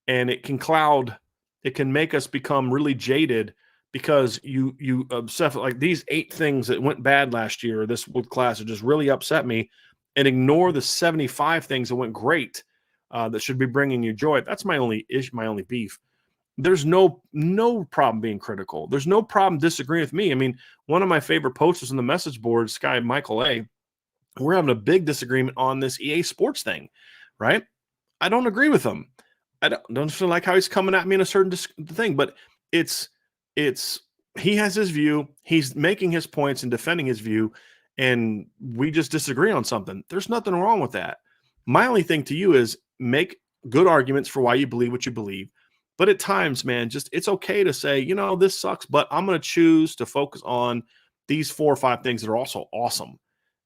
[SPEAKER 1] And it can make us become really jaded because you obsess, like these 8 things that went bad last year, or this with class, it just really upset me, and ignore the 75 things that went great, that should be bringing you joy. That's my only beef. There's no problem being critical. There's no problem disagreeing with me. I mean, one of my favorite posters on the message board, Sky Michael A., we're having a big disagreement on this EA Sports thing, right? I don't agree with him. I don't feel like how he's coming at me in a certain thing, but it's he has his view. He's making his points and defending his view, and we just disagree on something. There's nothing wrong with that. My only thing to you is make good arguments for why you believe what you believe. But at times, man, it's okay to say, this sucks, but I'm going to choose to focus on these 4 or 5 things that are also awesome,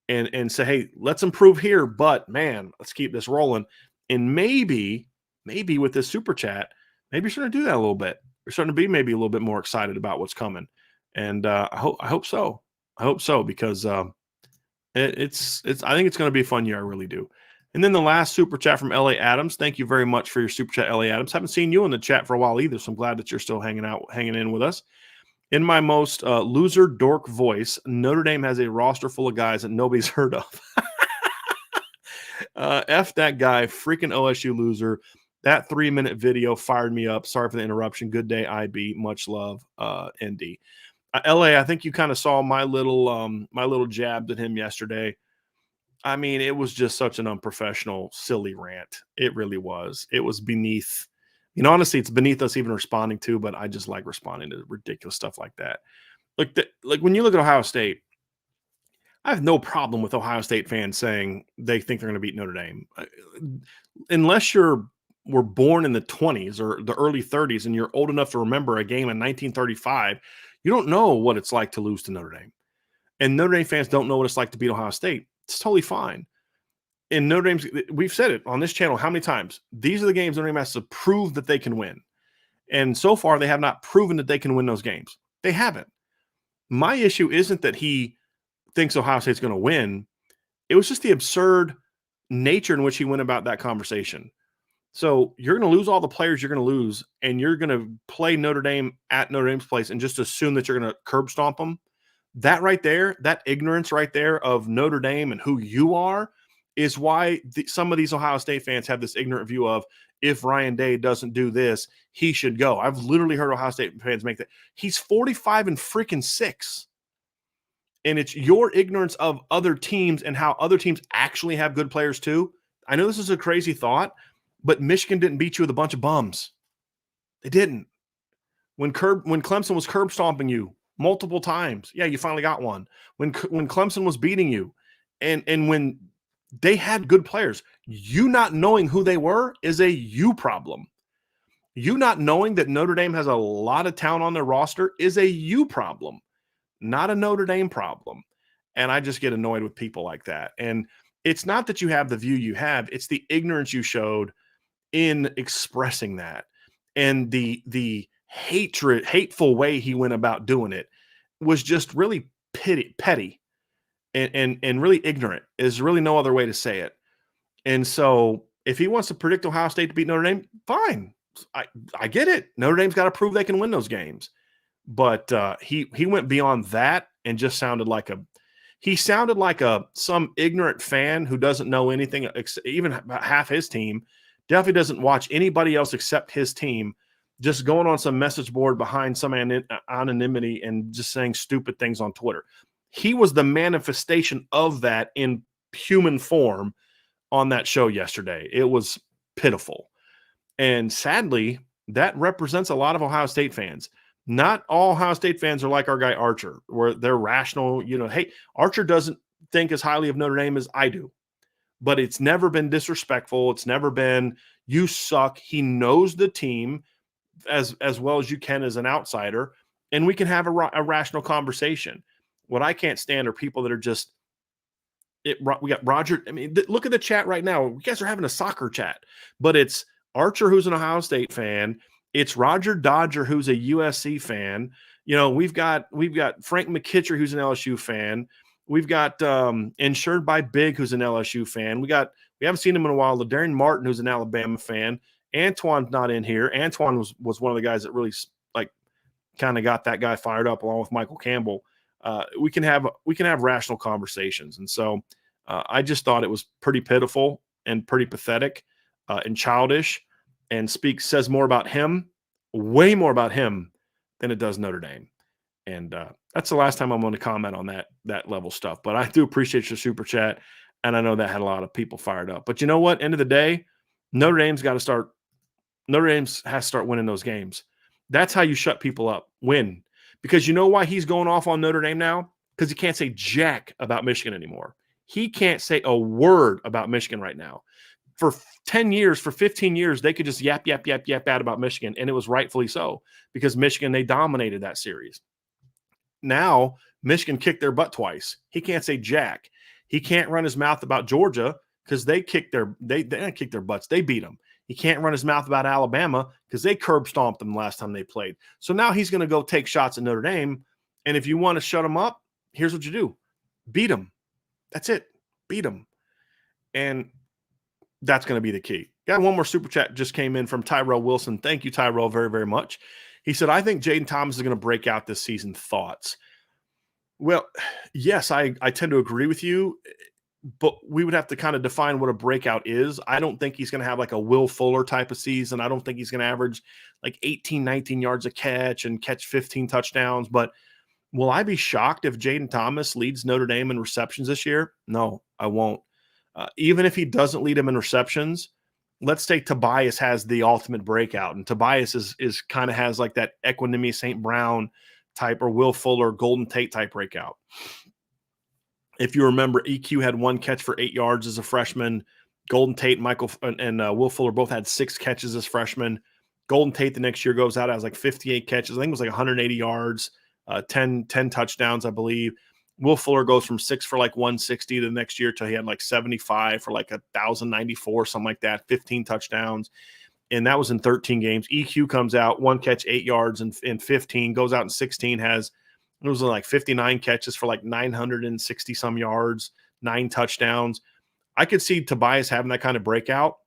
[SPEAKER 1] and say, hey, let's improve here, but man, let's keep this rolling. And maybe with this super chat, maybe you're starting to do that a little bit. You're starting to be maybe a little bit more excited about what's coming. And I hope so. I hope so, because I think it's going to be a fun year. I really do. And then the last super chat from LA Adams. Thank you very much for your super chat, LA Adams. Haven't seen you in the chat for a while either, so I'm glad that you're still hanging in with us. In my most loser dork voice, Notre Dame has a roster full of guys that nobody's heard of. F that guy, freaking OSU loser. That 3-minute video fired me up. Sorry for the interruption. Good day, IB. Much love, ND. LA, I think you kind of saw my little jab at him yesterday. I mean, it was just such an unprofessional, silly rant. It really was. It was beneath. Honestly, it's beneath us even responding to, but I just like responding to ridiculous stuff like that. Like when you look at Ohio State, I have no problem with Ohio State fans saying they think they're going to beat Notre Dame. Unless were born in the 20s or the early 30s and you're old enough to remember a game in 1935, you don't know what it's like to lose to Notre Dame. And Notre Dame fans don't know what it's like to beat Ohio State. It's totally fine. And Notre Dame's, we've said it on this channel how many times, these are the games Notre Dame has to prove that they can win. And so far, they have not proven that they can win those games. They haven't. My issue isn't that he thinks Ohio State's going to win. It was just the absurd nature in which he went about that conversation. So you're going to lose all the players you're going to lose, and you're going to play Notre Dame at Notre Dame's place and just assume that you're going to curb stomp them. That right there, that ignorance right there of Notre Dame and who you are, is why some of these Ohio State fans have this ignorant view of, if Ryan Day doesn't do this, he should go. I've literally heard Ohio State fans make that. He's 45 and freaking 6. And it's your ignorance of other teams and how other teams actually have good players too. I know this is a crazy thought, but Michigan didn't beat you with a bunch of bums. They didn't. When Clemson was curb stomping you multiple times, yeah, you finally got one. When Clemson was beating you, and when they had good players, you not knowing who they were is a you problem. You not knowing that Notre Dame has a lot of talent on their roster is a you problem, not a Notre Dame problem. And I just get annoyed with people like that. And it's not that you have the view you have, it's the ignorance you showed in expressing that. And the hateful way he went about doing it was just really petty and really ignorant. Is really no other way to say it. And so if he wants to predict Ohio State to beat Notre Dame, fine. I get it. Notre Dame's got to prove they can win those games. But he went beyond that and just sounded like some ignorant fan who doesn't know anything, even about half his team. Definitely doesn't watch anybody else except his team, just going on some message board behind some anonymity and just saying stupid things on Twitter. He was the manifestation of that in human form on that show yesterday. It was pitiful. And sadly, that represents a lot of Ohio State fans. Not all Ohio State fans are like our guy Archer, where they're rational. Hey, Archer doesn't think as highly of Notre Dame as I do, but it's never been disrespectful. It's never been, you suck. He knows the team as well as you can as an outsider, and we can have a rational conversation. What I can't stand are people that are just we got Roger. I mean, look at the chat right now. You guys are having a soccer chat, but it's Archer, who's an Ohio State fan. It's Roger Dodger, who's a USC fan. You know, we've got Frank McKitcher, who's an LSU fan. We've got Insured by Big, who's an LSU fan. We haven't seen him in a while. Ladarian Martin, who's an Alabama fan. Antoine's not in here. Antoine was one of the guys that really kind of got that guy fired up, along with Michael Campbell. We can have rational conversations, and so I just thought it was pretty pitiful and pretty pathetic and childish, and says more about him, way more about him than it does Notre Dame. And that's the last time I'm going to comment on that level stuff. But I do appreciate your super chat, and I know that had a lot of people fired up. But you know what? End of the day, Notre Dame has to start winning those games. That's how you shut people up. Win. Because you know why he's going off on Notre Dame now? Because he can't say jack about Michigan anymore. He can't say a word about Michigan right now. For 10 years, for 15 years, they could just yap bad about Michigan, and it was rightfully so, because Michigan, they dominated that series. Now, Michigan kicked their butt twice. He can't say jack. He can't run his mouth about Georgia because they didn't kick their butts. They beat them. He can't run his mouth about Alabama because they curb stomped them last time they played. So now he's going to go take shots at Notre Dame. And if you want to shut him up, here's what you do. Beat him. That's it. Beat him. And that's going to be the key. Got one more super chat just came in from Tyrell Wilson. Thank you, Tyrell, very, very much. He said, I think Jaden Thomas is going to break out this season. Thoughts? Well, yes, I tend to agree with you, but we would have to kind of define what a breakout is. I don't think he's going to have like a Will Fuller type of season. I don't think he's going to average like 18, 19 yards a catch and catch 15 touchdowns. But will I be shocked if Jaden Thomas leads Notre Dame in receptions this year? No, I won't. Even if he doesn't lead him in receptions, let's say Tobias has the ultimate breakout, and Tobias is kind of has like that Equanimous St. Brown type or Will Fuller, Golden Tate type breakout. If you remember, EQ had 1 catch for 8 yards as a freshman. Golden Tate, Michael, and Will Fuller both had 6 catches as freshmen. Golden Tate the next year goes out, has like 58 catches. I think it was like 180 yards, 10 touchdowns, I believe. Will Fuller goes from 6 for like 160 the next year till he had like 75 for like 1,094, something like that, 15 touchdowns. And that was in 13 games. EQ comes out, 1 catch, 8 yards in 15, goes out in 16, it was like 59 catches for like 960 some yards, 9 touchdowns. I could see Tobias having that kind of breakout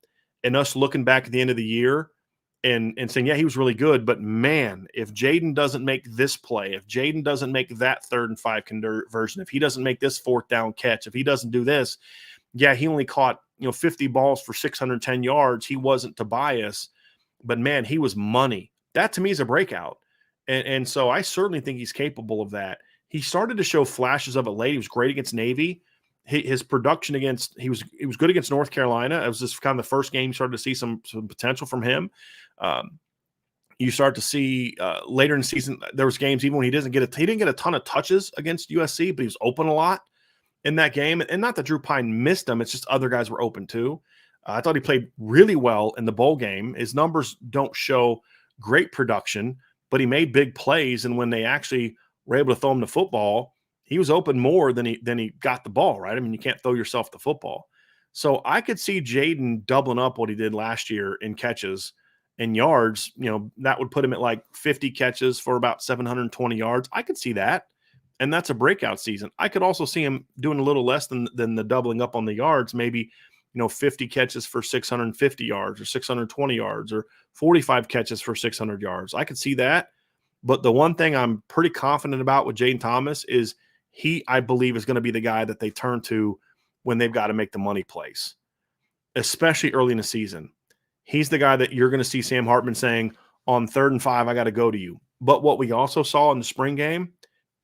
[SPEAKER 1] and us looking back at the end of the year and saying, yeah, he was really good. But man, if Jaden doesn't make this play, if Jaden doesn't make that 3rd and 5 conversion, if he doesn't make this 4th down catch, if he doesn't do this, yeah, he only caught 50 balls for 610 yards. He wasn't Tobias, but man, he was money. That to me is a breakout. And so I certainly think he's capable of that. He started to show flashes of it late. He was great against Navy. His production he was good against North Carolina. It was just kind of the first game you started to see some potential from him. You start to see later in the season, there was games even when he didn't get a ton of touches against USC, but he was open a lot in that game. And not that Drew Pine missed him. It's just other guys were open too. I thought he played really well in the bowl game. His numbers don't show great production, but he made big plays. And when they actually were able to throw him the football, he was open more than he got the ball, right? I mean, you can't throw yourself the football. So I could see Jaden doubling up what he did last year in catches and yards. That would put him at like 50 catches for about 720 yards. I could see that. And that's a breakout season. I could also see him doing a little less than the doubling up on the yards, maybe 50 catches for 650 yards or 620 yards or 45 catches for 600 yards. I could see that. But the one thing I'm pretty confident about with Jaden Thomas is I believe, is going to be the guy that they turn to when they've got to make the money plays, especially early in the season. He's the guy that you're going to see Sam Hartman saying, on 3rd and 5, I got to go to you. But what we also saw in the spring game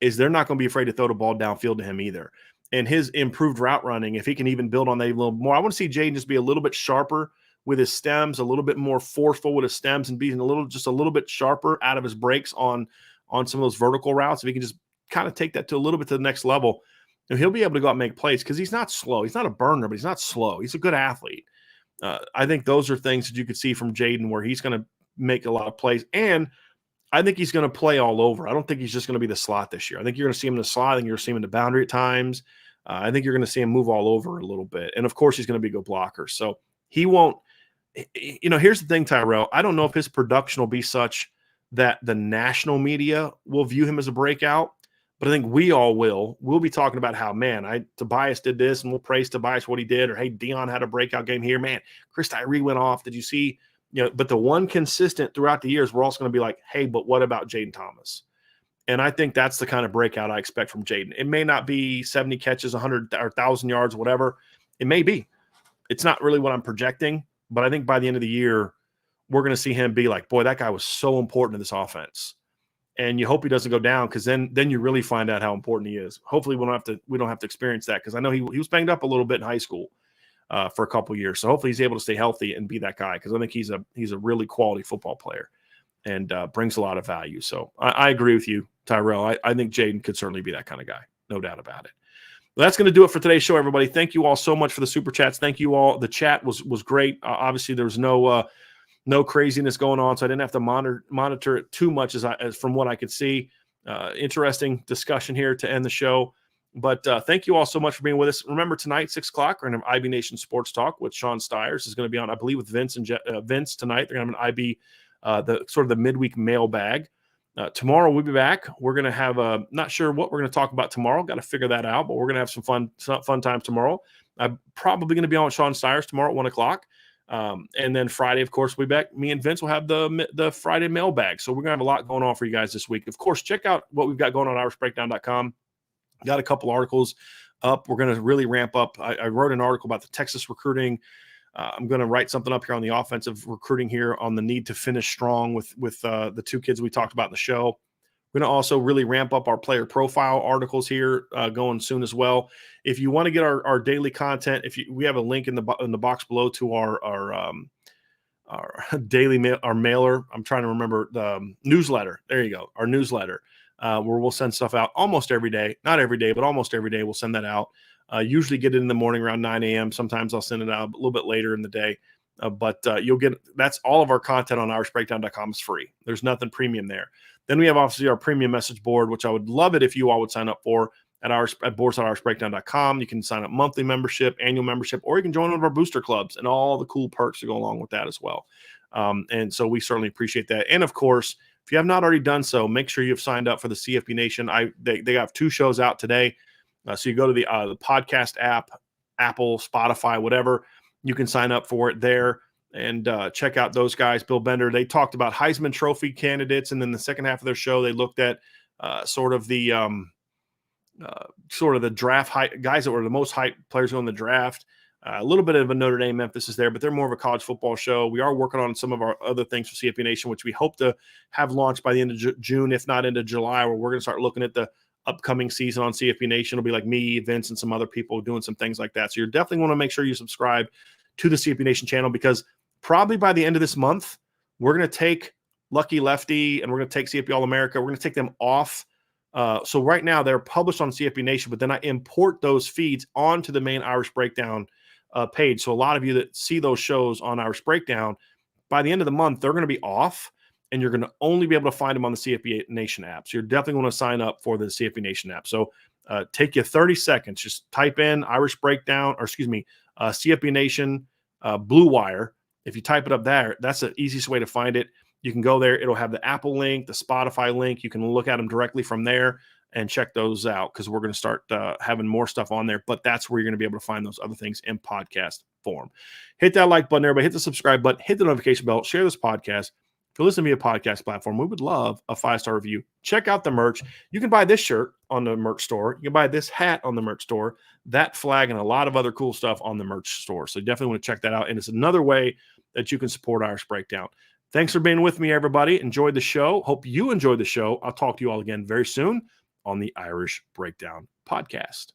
[SPEAKER 1] is they're not going to be afraid to throw the ball downfield to him either. And his improved route running, if he can even build on that a little more, I want to see Jaden just be a little bit sharper with his stems, a little bit more forceful with his stems, and being just a little bit sharper out of his breaks on some of those vertical routes. If he can just kind of take that to a little bit to the next level, And he'll be able to go out and make plays because he's not slow. He's not a burner, but he's not slow. He's a good athlete. I think those are things that you could see from Jaden where he's going to make a lot of plays. And I think he's going to play all over. I don't think he's just going to be the slot this year. I think you're going to see him in the slot. I think you're going to see him in the boundary at times. I think you're going to see him move all over a little bit. And, of course, he's going to be a good blocker. So he won't – here's the thing, Tyrell. I don't know if his production will be such that the national media will view him as a breakout, but I think we all will. We'll be talking about how, man, Tobias did this, and we'll praise Tobias what he did. Or, hey, Dion had a breakout game here. Man, Chris Tyree went off. Did you see – but the one consistent throughout the years, we're also going to be like, hey, but what about Jaden Thomas? And I think that's the kind of breakout I expect from Jaden. It may not be 70 catches, 100 or 1,000 yards, whatever. It may be. It's not really what I'm projecting, but I think by the end of the year, we're going to see him be like, boy, that guy was so important to this offense. And you hope he doesn't go down because then you really find out how important he is. Hopefully we don't have to experience that because I know he was banged up a little bit in high school. For a couple of years. So hopefully he's able to stay healthy and be that guy because I think he's a really quality football player and brings a lot of value. So I agree with you, Tyrell. I think Jaden could certainly be that kind of guy. No doubt about it. Well, that's going to do it for today's show, everybody. Thank you all so much for the super chats. Thank you all. The chat was great. Obviously, there was no craziness going on, so I didn't have to monitor it too much as from what I could see. Interesting discussion here to end the show. But thank you all so much for being with us. Remember, tonight, 6 o'clock, we're going to have IB Nation Sports Talk with Sean Stiers. Is going to be on, I believe, with Vince and Vince tonight. They're going to have an IB, the midweek mailbag. Tomorrow, we'll be back. We're going to have not sure what we're going to talk about tomorrow. Got to figure that out, but we're going to have some fun times tomorrow. I'm probably going to be on with Sean Stiers tomorrow at 1 o'clock. And then Friday, of course, we'll be back. Me and Vince will have the Friday mailbag. So we're going to have a lot going on for you guys this week. Of course, check out what we've got going on irishbreakdown.com. Got a couple articles up. We're going to really ramp up. I wrote an article about the Texas recruiting. I'm going to write something up here on the offensive recruiting here on the need to finish strong with the 2 kids we talked about in the show. We're going to also really ramp up our player profile articles here going soon as well. If you want to get our daily content, we have a link in the box below to our daily mail, our mailer. I'm trying to remember the newsletter. There you go. Our newsletter. Where we'll send stuff out almost every day. Not every day, but almost every day we'll send that out. Usually get it in the morning around 9 a.m. Sometimes I'll send it out a little bit later in the day. But you'll get – that's all of our content on irishbreakdown.com is free. There's nothing premium there. Then we have obviously our premium message board, which I would love it if you all would sign up for at boards.irishbreakdown.com. You can sign up monthly membership, annual membership, or you can join one of our booster clubs and all the cool perks that go along with that as well. And so we certainly appreciate that. And, of course – if you have not already done so, make sure you've signed up for the CFB Nation. They have 2 shows out today. So you go to the podcast app, Apple, Spotify, whatever. You can sign up for it there and check out those guys. Bill Bender, they talked about Heisman Trophy candidates, and then the second half of their show, they looked at sort of the draft hype, guys that were the most hyped players going in the draft. A little bit of a Notre Dame emphasis there, but they're more of a college football show. We are working on some of our other things for CFP Nation, which we hope to have launched by the end of June, if not into July, where we're going to start looking at the upcoming season on CFP Nation. It'll be like me, Vince, and some other people doing some things like that. So you definitely want to make sure you subscribe to the CFP Nation channel because probably by the end of this month, we're going to take Lucky Lefty and we're going to take CFP All-America. We're going to take them off. So right now they're published on CFP Nation, but then I import those feeds onto the main Irish Breakdown page. So a lot of you that see those shows on Irish Breakdown, by the end of the month, they're going to be off and you're going to only be able to find them on the CFB Nation app. So you're definitely going to sign up for the CFB Nation app. So take you 30 seconds. Just type in Irish Breakdown, CFB Nation Blue Wire. If you type it up there, that's the easiest way to find it. You can go there. It'll have the Apple link, the Spotify link. You can look at them directly from there and check those out because we're going to start having more stuff on there. But that's where you're going to be able to find those other things in podcast form. Hit that like button, everybody. Hit the subscribe button. Hit the notification bell. Share this podcast. If you listen via podcast platform, we would love a 5-star review. Check out the merch. You can buy this shirt on the merch store. You can buy this hat on the merch store, that flag, and a lot of other cool stuff on the merch store. So you definitely want to check that out. And it's another way that you can support Irish Breakdown. Thanks for being with me, everybody. Enjoyed the show. Hope you enjoyed the show. I'll talk to you all again very soon on the Irish Breakdown podcast.